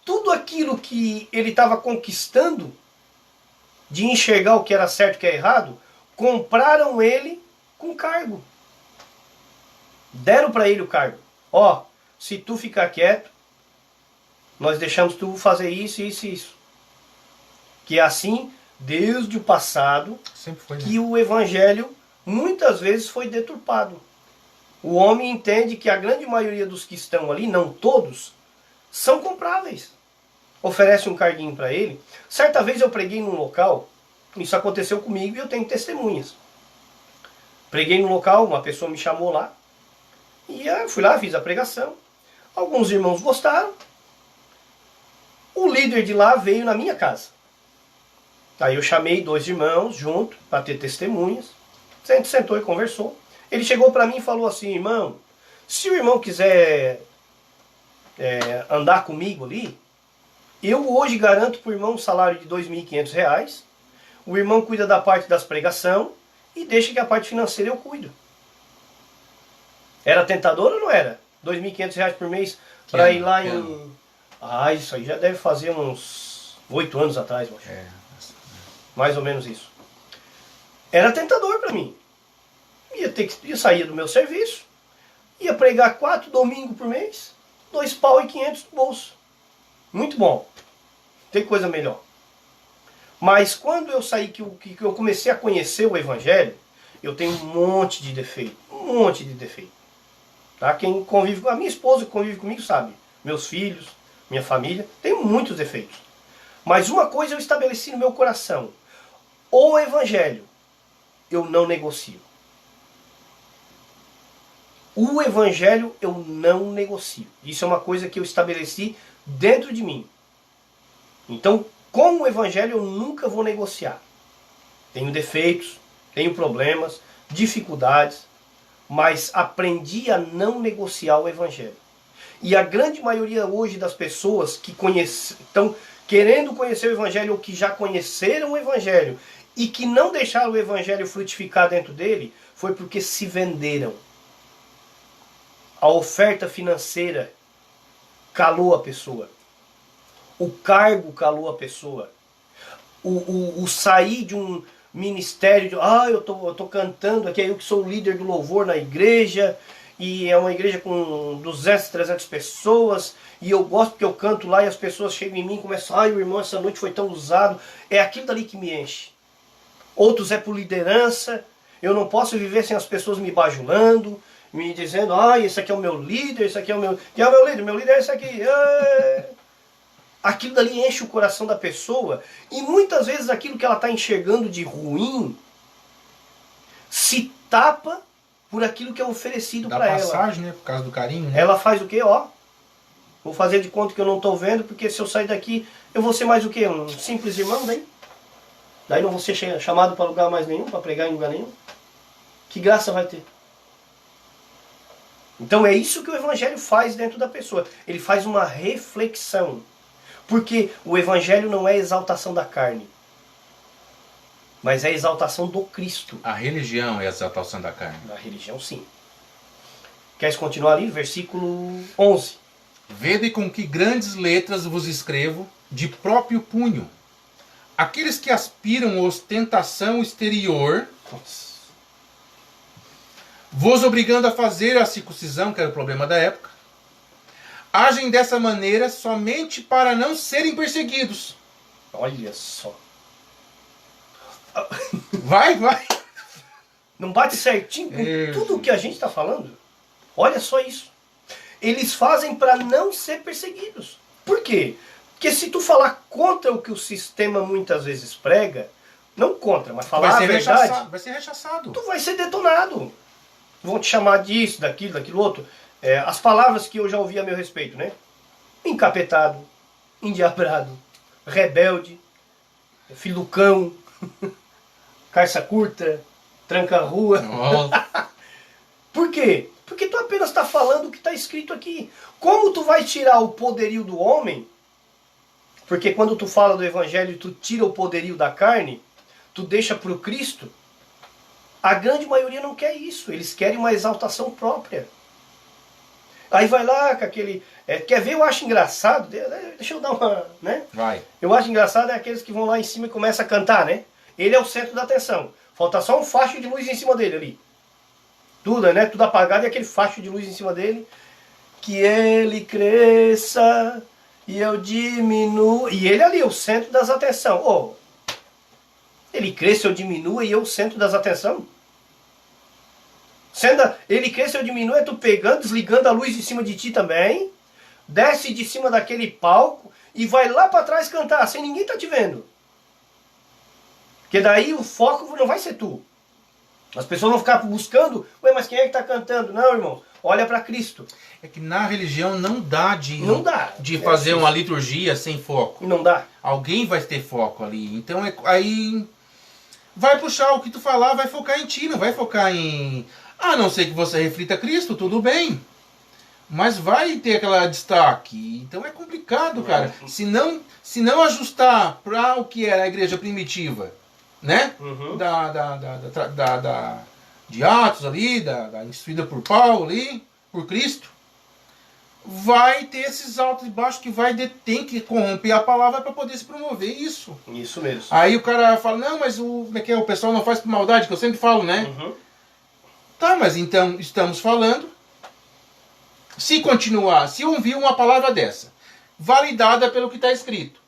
B: Tudo aquilo que ele estava conquistando, de enxergar o que era certo e o que é errado, compraram ele com cargo. Deram para ele o cargo. Se tu ficar quieto, nós deixamos tu fazer isso, isso e isso. Que é assim, desde o passado,
A: sempre foi, né?
B: Que o evangelho muitas vezes foi deturpado. O homem entende que a grande maioria dos que estão ali, não todos, são compráveis. Oferece um carguinho para ele. Certa vez eu preguei num local, isso aconteceu comigo e eu tenho testemunhas. Preguei num local, uma pessoa me chamou lá, e eu fui lá, fiz a pregação. Alguns irmãos gostaram. O líder de lá veio na minha casa. Aí eu chamei 2 irmãos junto, para ter testemunhas. A gente sentou e conversou. Ele chegou para mim e falou assim: irmão, se o irmão quiser andar comigo ali, eu hoje garanto para o irmão um salário de R$2.500. O irmão cuida da parte das pregação e deixa que a parte financeira eu cuido. Era tentador ou não era? R$2.500 por mês para ir lá em... Ah, isso aí já deve fazer uns 8 anos atrás, eu acho. Mais ou menos isso. Era tentador para mim. Ia sair do meu serviço, ia pregar 4 domingos por mês, R$2.500 no bolso. Muito bom. Tem coisa melhor. Mas quando eu saí, que eu comecei a conhecer o Evangelho, eu tenho um monte de defeito. Um monte de defeito. Tá? Quem convive com a minha esposa, que convive comigo, sabe. Meus filhos, minha família, tem muitos defeitos. Mas uma coisa eu estabeleci no meu coração. O Evangelho eu não negocio. O Evangelho eu não negocio. Isso é uma coisa que eu estabeleci dentro de mim. Então, com o Evangelho eu nunca vou negociar. Tenho defeitos, tenho problemas, dificuldades, mas aprendi a não negociar o Evangelho. E a grande maioria hoje das pessoas que estão querendo conhecer o Evangelho ou que já conheceram o Evangelho e que não deixaram o Evangelho frutificar dentro dele, foi porque se venderam. A oferta financeira calou a pessoa. O cargo calou a pessoa. O sair de um ministério, eu tô cantando aqui, eu que sou o líder do louvor na igreja, e é uma igreja com 200, 300 pessoas, e eu gosto porque eu canto lá e as pessoas chegam em mim e começam, o irmão, essa noite foi tão usado. É aquilo dali que me enche. Outros é por liderança, eu não posso viver sem as pessoas me bajulando, me dizendo, esse aqui é o meu líder, esse aqui é o meu... Quem é o meu líder? Meu líder é esse aqui. Aquilo dali enche o coração da pessoa, e muitas vezes aquilo que ela está enxergando de ruim se tapa por aquilo que é oferecido para ela.
A: Dá passagem, né? Por causa do carinho. Né?
B: Ela faz o quê? Vou fazer de conta que eu não estou vendo, porque se eu sair daqui, eu vou ser mais o quê? Um simples irmão, daí? Daí não vou ser chamado para lugar mais nenhum, para pregar em lugar nenhum. Que graça vai ter? Então é isso que o Evangelho faz dentro da pessoa. Ele faz uma reflexão. Porque o Evangelho não é exaltação da carne, mas é exaltação do Cristo.
A: A religião é a exaltação da carne.
B: A religião, sim. Queres continuar ali? Versículo 11.
A: Vede com que grandes letras vos escrevo de próprio punho. Aqueles que aspiram ostentação exterior, vos obrigando a fazer a circuncisão, que era o problema da época, agem dessa maneira somente para não serem perseguidos.
B: Olha só.
A: Vai.
B: Não bate certinho com tudo o que a gente está falando? Olha só isso. Eles fazem para não ser perseguidos. Por quê? Porque se tu falar contra o que o sistema muitas vezes prega, não contra, mas falar a verdade,
A: vai ser rechaçado.
B: Tu vai ser detonado. Vão te chamar disso, daquilo outro. As palavras que eu já ouvi a meu respeito, né? Encapetado, endiabrado, rebelde, filho do cão, carça curta, tranca-rua. Por quê? Porque tu apenas está falando o que está escrito aqui. Como tu vai tirar o poderio do homem? Porque quando tu fala do Evangelho, tu tira o poderio da carne, tu deixa para o Cristo. A grande maioria não quer isso. Eles querem uma exaltação própria. Aí vai lá com aquele... quer ver? Eu acho engraçado. Deixa eu dar uma... né?
A: Vai.
B: Eu acho engraçado aqueles que vão lá em cima e começam a cantar, né? Ele é o centro da atenção. Falta só um facho de luz em cima dele ali. Tudo, né? Tudo apagado e aquele facho de luz em cima dele. Que ele cresça e eu diminua. E ele ali, o centro das atenção. Ele cresça, eu diminua e eu o centro das atenção? Ele cresce ou diminui, é tu pegando, desligando a luz de cima de ti também, desce de cima daquele palco e vai lá para trás cantar, sem ninguém tá te vendo. Porque daí o foco não vai ser tu. As pessoas vão ficar buscando, mas quem é que está cantando? Não, irmão, olha para Cristo.
A: É que na religião não dá de fazer
B: difícil.
A: uma liturgia sem foco.
B: Não dá.
A: Alguém vai ter foco ali. Então aí vai puxar o que tu falar, vai focar em ti, não vai focar em... A não ser que você reflita Cristo, tudo bem. Mas vai ter aquela destaque. Então é complicado, cara. Se não ajustar para o que era a igreja primitiva, né?
B: Uhum.
A: de Atos ali, da instruída por Paulo ali, por Cristo, vai ter esses altos e baixos que tem que corromper a palavra para poder se promover isso.
B: Isso mesmo.
A: Aí o cara fala, não, mas como é que é? O pessoal não faz por maldade, que eu sempre falo, né?
B: Uhum.
A: Tá, mas então estamos falando, se ouvir uma palavra dessa, validada pelo que está escrito,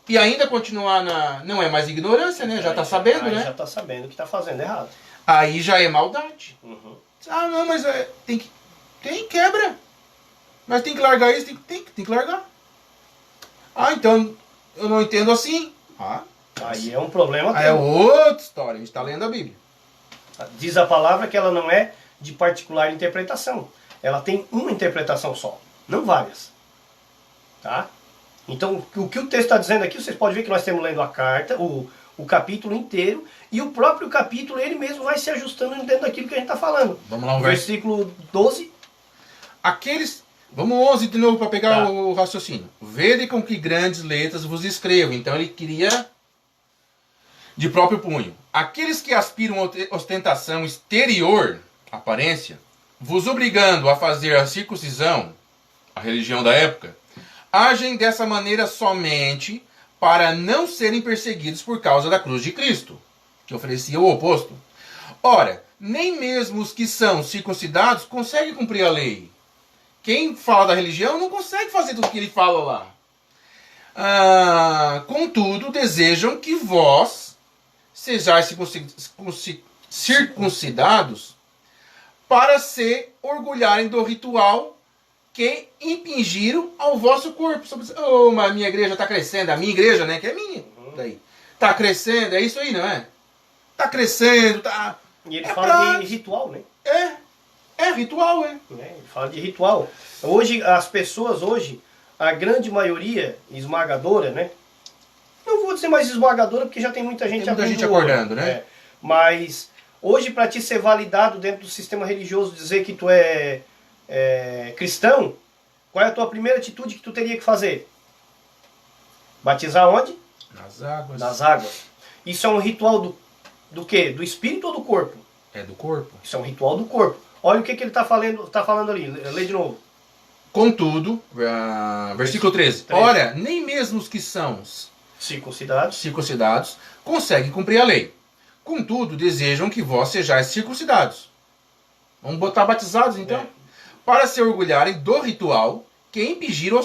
A: e ainda continuar não é mais ignorância, né? Já está sabendo, né?
B: Já está sabendo que está fazendo errado.
A: Aí já é maldade.
B: Uhum.
A: Ah, não, mas tem quebra. Mas tem que largar isso, tem que largar. Ah, então eu não entendo assim.
B: Aí é um problema.
A: Aí é outra história. A gente está lendo a Bíblia.
B: Diz a palavra que ela não é de particular interpretação. Ela tem uma interpretação só, não várias. Tá? Então, o que o texto está dizendo aqui, vocês podem ver que nós estamos lendo a carta, o capítulo inteiro, e o próprio capítulo, ele mesmo vai se ajustando dentro daquilo que a gente está falando.
A: Vamos lá,
B: versículo 12.
A: Vamos 11 de novo para pegar o raciocínio. Vede com que grandes letras vos escrevo. Então ele queria de próprio punho. Aqueles que aspiram a ostentação exterior, aparência, vos obrigando a fazer a circuncisão, a religião da época, agem dessa maneira somente para não serem perseguidos por causa da cruz de Cristo, que oferecia o oposto. Ora, nem mesmo os que são circuncidados conseguem cumprir a lei. Quem fala da religião não consegue fazer tudo o que ele fala lá. Contudo, desejam que vós sejais circuncidados para se orgulharem do ritual que impingiram ao vosso corpo. Mas a minha igreja está crescendo. A minha igreja, né? Que é minha. Daí. Está crescendo. É isso aí, não é? Está crescendo. Tá...
B: E ele fala de ritual, né?
A: É ritual, é.
B: Ele fala de ritual. Hoje, as pessoas, a grande maioria esmagadora, né? Não vou dizer mais esmagadora, porque já tem muita gente
A: acordando, né?
B: Mas hoje, para te ser validado dentro do sistema religioso, dizer que tu é cristão, qual é a tua primeira atitude que tu teria que fazer? Batizar onde?
A: Nas águas.
B: Nas águas. Isso é um ritual do quê? Do espírito ou do corpo?
A: É do corpo.
B: Isso é um ritual do corpo. Olha o que ele está falando ali. Lê de novo.
A: Contudo, versículo 13. Ora, nem mesmo os que são circuncidados conseguem cumprir a lei. Contudo, desejam que vós sejais circuncidados. Vamos botar batizados então? Para se orgulharem do ritual que impingiram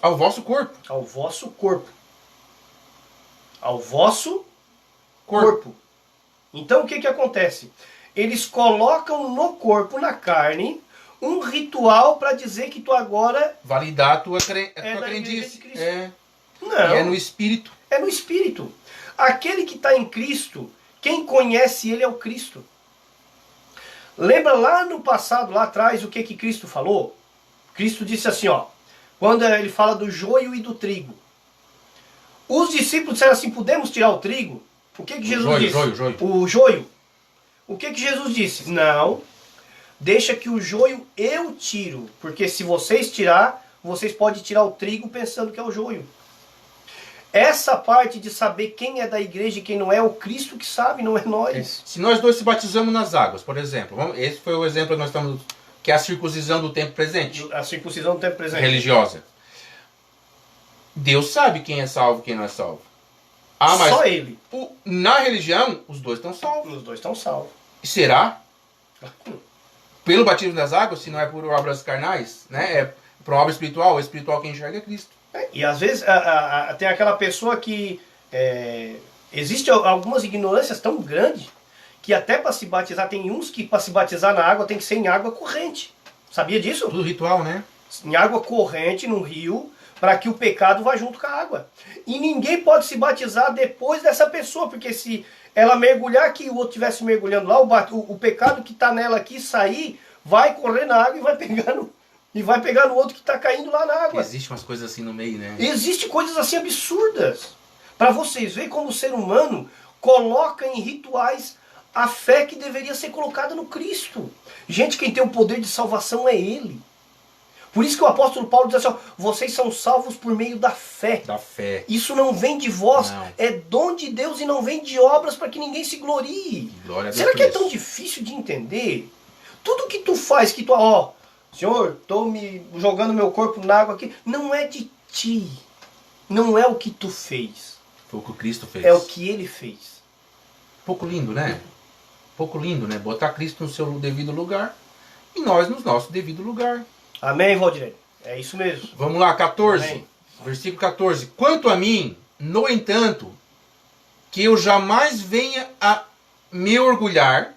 A: ao vosso corpo.
B: Ao vosso corpo. Ao vosso corpo. Então o que acontece? Eles colocam no corpo, na carne, um ritual para dizer que tu agora...
A: validar a tua crendice.
B: Não.
A: E é no espírito.
B: É no espírito. Aquele que está em Cristo, quem conhece ele é o Cristo. Lembra lá no passado, lá atrás, o que Cristo falou? Cristo disse assim, quando ele fala do joio e do trigo. Os discípulos disseram assim, podemos tirar o trigo? O que Jesus disse? O joio. O que Jesus disse? Não, deixa que o joio eu tiro, porque se vocês tirar, vocês podem tirar o trigo pensando que é o joio. Essa parte de saber quem é da igreja e quem não é o Cristo que sabe, não é nós.
A: Se nós dois se batizamos nas águas, por exemplo, esse foi o exemplo que nós estamos, que é a circuncisão do tempo presente.
B: A circuncisão do tempo presente.
A: Religiosa. Deus sabe quem é salvo e quem não é salvo. Mas
B: só ele.
A: Na religião, os dois estão salvos.
B: Os dois estão salvos.
A: E será? Pelo batismo das águas, se não é por obras carnais, né? É por uma obra espiritual. O espiritual quem enxerga é Cristo.
B: E às vezes tem aquela pessoa que... Existem algumas ignorâncias tão grandes que até para se batizar, tem uns que para se batizar na água tem que ser em água corrente. Sabia disso?
A: Tudo ritual, né?
B: Em água corrente, no rio, para que o pecado vá junto com a água. E ninguém pode se batizar depois dessa pessoa, porque se ela mergulhar aqui e o outro estivesse mergulhando lá, o pecado que está nela aqui sair, vai correr na água e vai pegar no outro que está caindo lá na água.
A: Existem umas coisas assim no meio, né?
B: Existem coisas assim absurdas. Para vocês verem como o ser humano coloca em rituais a fé que deveria ser colocada no Cristo. Gente, quem tem o poder de salvação é Ele. Por isso que o apóstolo Paulo diz assim, ó, vocês são salvos por meio da fé.
A: Da fé.
B: Isso não vem de vós,
A: Não.
B: é dom de Deus e não vem de obras para que ninguém se glorie.
A: Glória a Deus
B: Será
A: por
B: que é
A: isso.
B: tão difícil de entender? Tudo que tu faz, que tu, ó, Senhor, estou me jogando meu corpo na água aqui, não é de ti. Não é o que tu fez.
A: Foi o que o Cristo fez.
B: É o que ele fez.
A: Pouco lindo, né? Pouco lindo, né? Botar Cristo no seu devido lugar e nós no nosso devido lugar.
B: Amém, Valdirene? É isso mesmo.
A: Vamos lá, 14.
B: Amém.
A: Versículo 14. Quanto a mim, no entanto, que eu jamais venha a me orgulhar,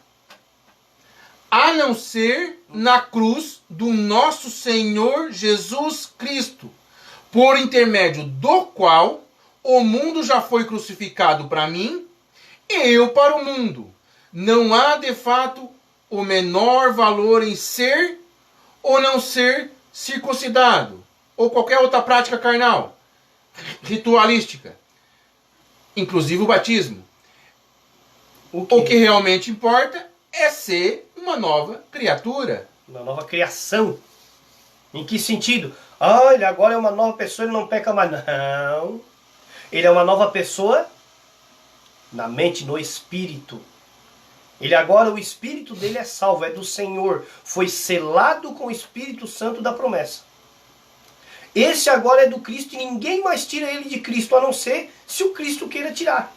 A: a não ser na cruz do nosso Senhor Jesus Cristo, por intermédio do qual o mundo já foi crucificado para mim e eu para o mundo. Não há de fato o menor valor em ser ou não ser circuncidado, ou qualquer outra prática carnal, ritualística, inclusive o batismo. O que realmente importa é ser uma nova criatura.
B: Uma nova criação. Em que sentido? Ah, ele agora é uma nova pessoa, ele não peca mais. Não. Ele é uma nova pessoa na mente, no espírito. Ele agora, o espírito dele é salvo, é do Senhor. Foi selado com o Espírito Santo da promessa. Esse agora é do Cristo e ninguém mais tira ele de Cristo, a não ser se o Cristo queira tirar.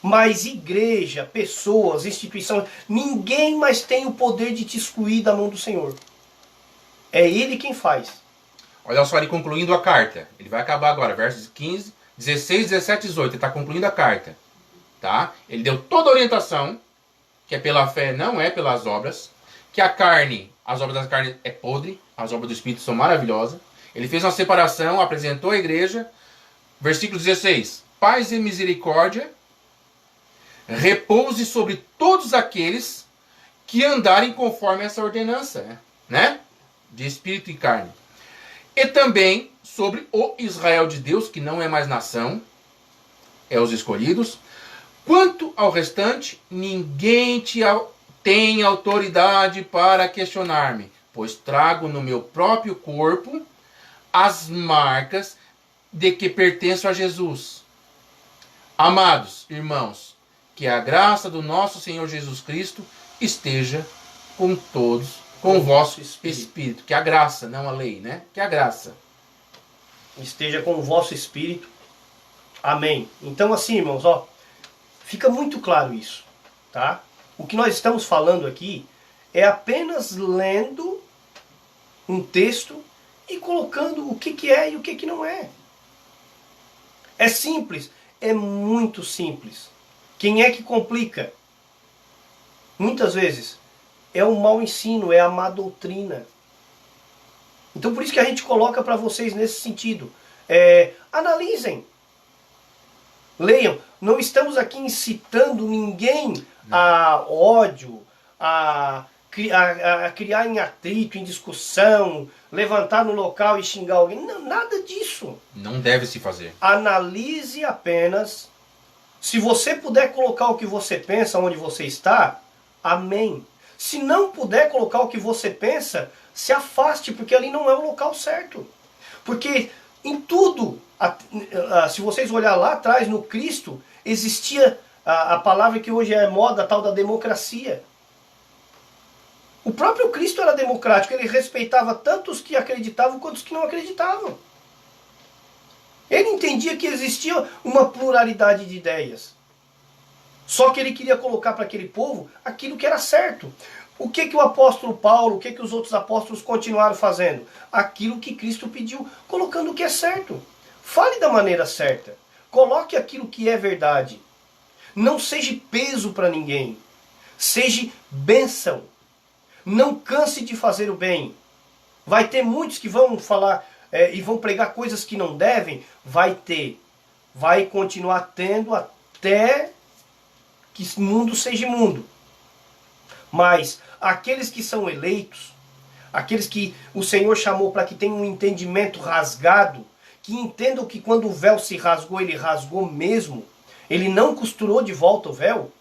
B: Mas igreja, pessoas, instituições, ninguém mais tem o poder de te excluir da mão do Senhor. É ele quem faz.
A: Olha só ele concluindo a carta. Ele vai acabar agora, versos 15, 16, 17, 18. Ele está concluindo a carta. Tá? Ele deu toda a orientação, que é pela fé, não é pelas obras. Que a carne, as obras da carne é podre, as obras do Espírito são maravilhosas. Ele fez uma separação, apresentou a igreja. Versículo 16. Paz e misericórdia repouse sobre todos aqueles que andarem conforme essa ordenança, né? De espírito e carne. E também sobre o Israel de Deus, que não é mais nação, é os escolhidos. Quanto ao restante, ninguém tem autoridade para questionar-me, pois trago no meu próprio corpo as marcas de que pertenço a Jesus. Amados irmãos, que a graça do nosso Senhor Jesus Cristo esteja com todos, com o vosso espírito. Que a graça, não a lei, né? Que a graça
B: esteja com o vosso espírito. Amém. Então assim, irmãos, ó, fica muito claro isso, tá? O que nós estamos falando aqui é apenas lendo um texto e colocando o que é e o que não é. É simples, é muito simples. Quem é que complica? Muitas vezes é o mau ensino, é a má doutrina. Então por isso que a gente coloca para vocês nesse sentido. Analisem. Leiam. Não estamos aqui incitando ninguém a ódio, a criar em atrito, em discussão, levantar no local e xingar alguém. Não, nada disso.
A: não deve se fazer.
B: Analise apenas. Se você puder colocar o que você pensa onde você está, amém. Se não puder colocar o que você pensa, se afaste, porque ali não é o local certo. Porque em tudo, se vocês olhar lá atrás, no Cristo, existia a palavra que hoje é moda, a tal da democracia. O próprio Cristo era democrático, ele respeitava tanto os que acreditavam quanto os que não acreditavam. Ele entendia que existia uma pluralidade de ideias. Só que ele queria colocar para aquele povo aquilo que era certo. O que o apóstolo Paulo, o que os outros apóstolos continuaram fazendo? Aquilo que Cristo pediu, colocando o que é certo. Fale da maneira certa. Coloque aquilo que é verdade. Não seja peso para ninguém. Seja bênção. Não canse de fazer o bem. Vai ter muitos que vão falar e vão pregar coisas que não devem. Vai ter. Vai continuar tendo até que mundo seja mundo. Mas aqueles que são eleitos, aqueles que o Senhor chamou para que tenham um entendimento rasgado, que entendam que quando o véu se rasgou, ele rasgou mesmo, ele não costurou de volta o véu,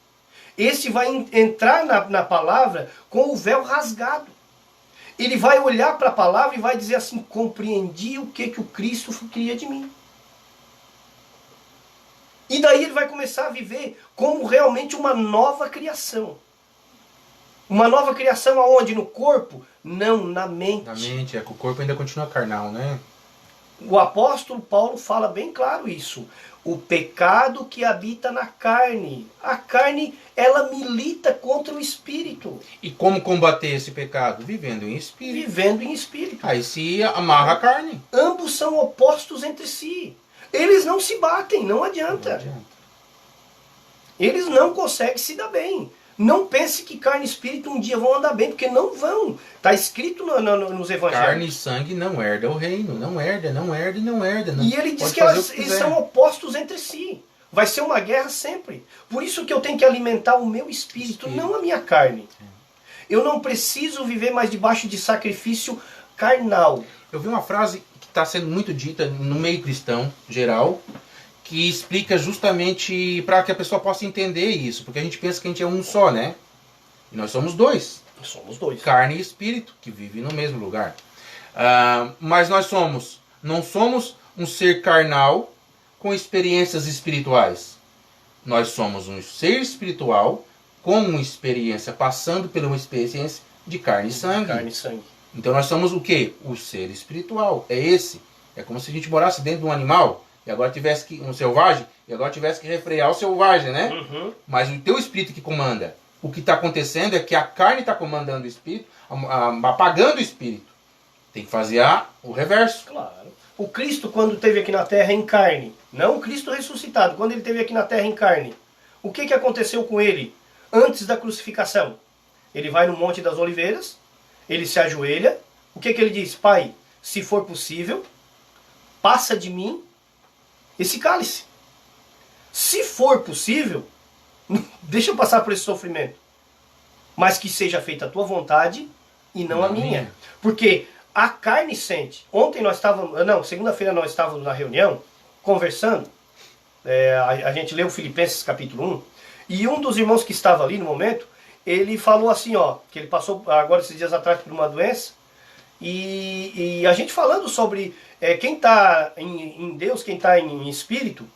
B: esse vai entrar na palavra com o véu rasgado. Ele vai olhar para a palavra e vai dizer assim, compreendi o que o Cristo queria de mim. E daí ele vai começar a viver como realmente uma nova criação. Uma nova criação aonde? No corpo? Não, na mente.
A: Na mente, que o corpo ainda continua carnal, né?
B: O apóstolo Paulo fala bem claro isso. O pecado que habita na carne. A carne, ela milita contra o espírito.
A: E como combater esse pecado? Vivendo em espírito.
B: Vivendo em espírito.
A: Aí se amarra a carne.
B: Ambos são opostos entre si. Eles não se batem, não adianta.
A: Não adianta.
B: Eles não conseguem se dar bem. Não pense que carne e espírito um dia vão andar bem, porque não vão. Está escrito nos evangelhos.
A: Carne e sangue não herda o reino. Não herda, não herda, não herda. Não.
B: E ele diz
A: Pode
B: que eles
A: quiser.
B: são opostos entre si. Vai ser uma guerra sempre. Por isso que eu tenho que alimentar o meu espírito, não a minha carne. Eu não preciso viver mais debaixo de sacrifício carnal.
A: Eu vi uma frase que está sendo muito dita no meio cristão geral, que explica justamente para que a pessoa possa entender isso, porque a gente pensa que a gente é um só, né? E nós somos dois.
B: Somos dois.
A: Carne e espírito, que vivem no mesmo lugar. Mas nós não somos um ser carnal com experiências espirituais. Nós somos um ser espiritual com uma experiência, passando por uma experiência de carne e sangue.
B: Carne e sangue.
A: Então nós somos o quê? O ser espiritual. É esse. É como se a gente morasse dentro de um animal, e agora tivesse que, um selvagem, e agora tivesse que refrear o selvagem, né?
B: Uhum.
A: Mas o teu espírito que comanda. O que está acontecendo é que a carne está comandando o espírito, apagando o espírito. Tem que fazer o reverso.
B: Claro. O Cristo, quando esteve aqui na terra em carne, não o Cristo ressuscitado, quando ele esteve aqui na terra em carne, o que aconteceu com ele antes da crucificação? Ele vai no Monte das Oliveiras, ele se ajoelha, o que ele diz? Pai, se for possível, passa de mim esse cálice. Se for possível, deixa eu passar por esse sofrimento. Mas que seja feita a tua vontade e não a minha. Porque a carne sente. Ontem nós estávamos, não, segunda-feira nós estávamos na reunião, conversando. A gente leu Filipenses capítulo 1. E um dos irmãos que estava ali no momento, ele falou assim, ó, que ele passou agora esses dias atrás por uma doença. E a gente falando sobre quem está em Deus, quem está em espírito,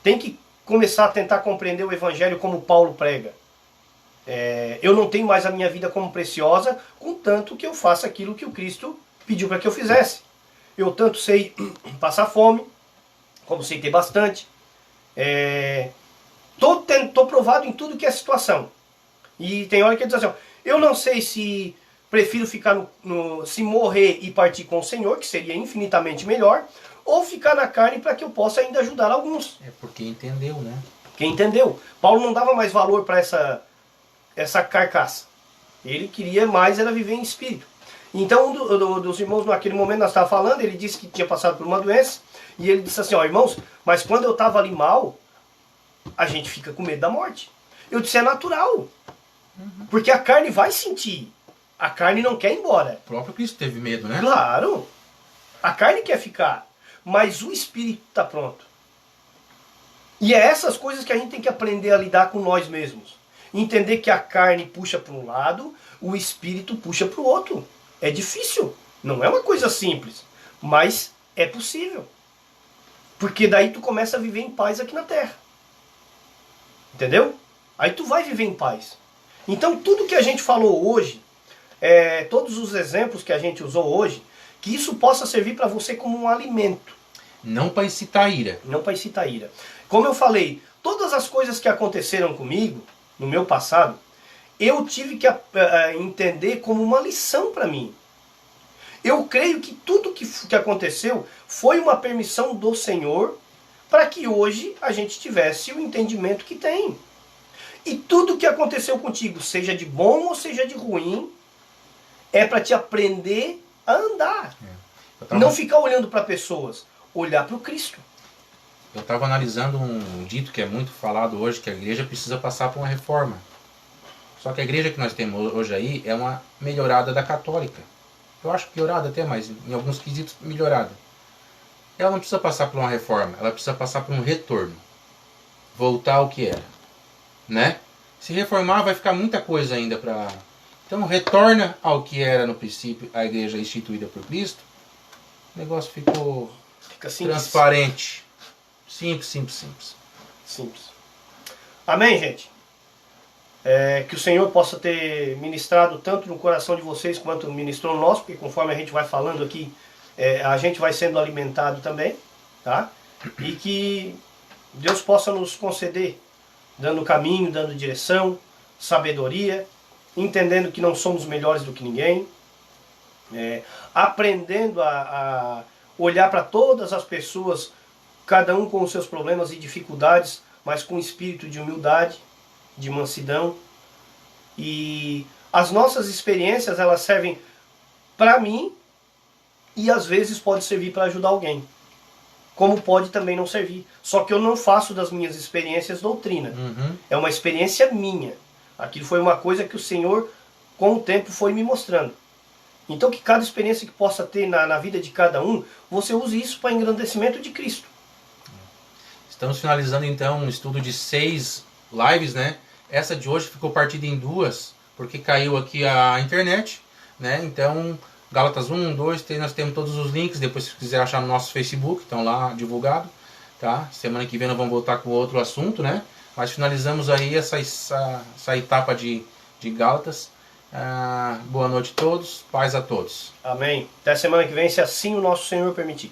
B: tem que começar a tentar compreender o evangelho como Paulo prega. Eu não tenho mais a minha vida como preciosa, contanto que eu faça aquilo que o Cristo pediu para que eu fizesse. Eu tanto sei passar fome, como sei ter bastante. Tô provado em tudo que é situação. E tem hora que ele diz assim, eu não sei se prefiro ficar se morrer e partir com o Senhor, que seria infinitamente melhor, ou ficar na carne para que eu possa ainda ajudar alguns.
A: É porque entendeu, né?
B: Quem entendeu? Paulo não dava mais valor para essa carcaça. Ele queria mais era viver em espírito. Então um dos irmãos naquele momento nós estávamos falando, ele disse que tinha passado por uma doença, e ele disse assim, ó, irmãos, mas quando eu estava ali mal, a gente fica com medo da morte. Eu disse, é natural. Porque a carne vai sentir. A carne não quer ir embora.
A: O próprio Cristo teve medo, né?
B: Claro. A carne quer ficar. Mas o espírito está pronto. E é essas coisas que a gente tem que aprender a lidar com nós mesmos. Entender que a carne puxa para um lado, o espírito puxa para o outro. É difícil. Não é uma coisa simples. Mas é possível. Porque daí tu começa a viver em paz aqui na terra. Entendeu? Aí tu vai viver em paz. Então tudo que a gente falou hoje, todos os exemplos que a gente usou hoje, que isso possa servir para você como um alimento.
A: Não para incitar ira.
B: Não para incitar ira. Como eu falei, todas as coisas que aconteceram comigo, no meu passado, eu tive que entender como uma lição para mim. Eu creio que tudo que aconteceu foi uma permissão do Senhor para que hoje a gente tivesse o entendimento que tem. E tudo que aconteceu contigo, seja de bom ou seja de ruim, é para te aprender a andar. Não ficar olhando para pessoas, olhar para o Cristo.
A: Eu estava analisando um dito que é muito falado hoje, que a igreja precisa passar por uma reforma. Só que a igreja que nós temos hoje aí é uma melhorada da católica. Eu acho piorada até, mas em alguns quesitos melhorada. Ela não precisa passar por uma reforma, ela precisa passar por um retorno. Voltar ao que era. Né? Se reformar vai ficar muita coisa ainda para Então retorna ao que era no princípio a igreja instituída por Cristo. O negócio ficou transparente. Simples, simples, simples.
B: Simples. Amém, gente? Que o Senhor possa ter ministrado tanto no coração de vocês quanto ministrou no nosso, porque conforme a gente vai falando aqui, a gente vai sendo alimentado também, tá? E que Deus possa nos conceder, dando caminho, dando direção, sabedoria, entendendo que não somos melhores do que ninguém, aprendendo a olhar para todas as pessoas, cada um com os seus problemas e dificuldades, mas com espírito de humildade, de mansidão. E as nossas experiências, elas servem para mim e às vezes pode servir para ajudar alguém. Como pode também não servir. Só que eu não faço das minhas experiências doutrina.
A: Uhum.
B: É uma experiência minha. Aquilo foi uma coisa que o Senhor, com o tempo, foi me mostrando. Então que cada experiência que possa ter na vida de cada um, você use isso para engrandecimento de Cristo.
A: Estamos finalizando então um estudo de 6 lives, né? Essa de hoje ficou partida em 2, porque caiu aqui a internet, né? Então, Gálatas 1, 2, 3, nós temos todos os links. Depois, se quiser achar no nosso Facebook, estão lá divulgado, tá? Semana que vem nós vamos voltar com outro assunto, né? Mas finalizamos aí essa etapa de Gálatas. Boa noite a todos, paz a todos.
B: Amém. Até semana que vem, se assim o nosso Senhor permitir.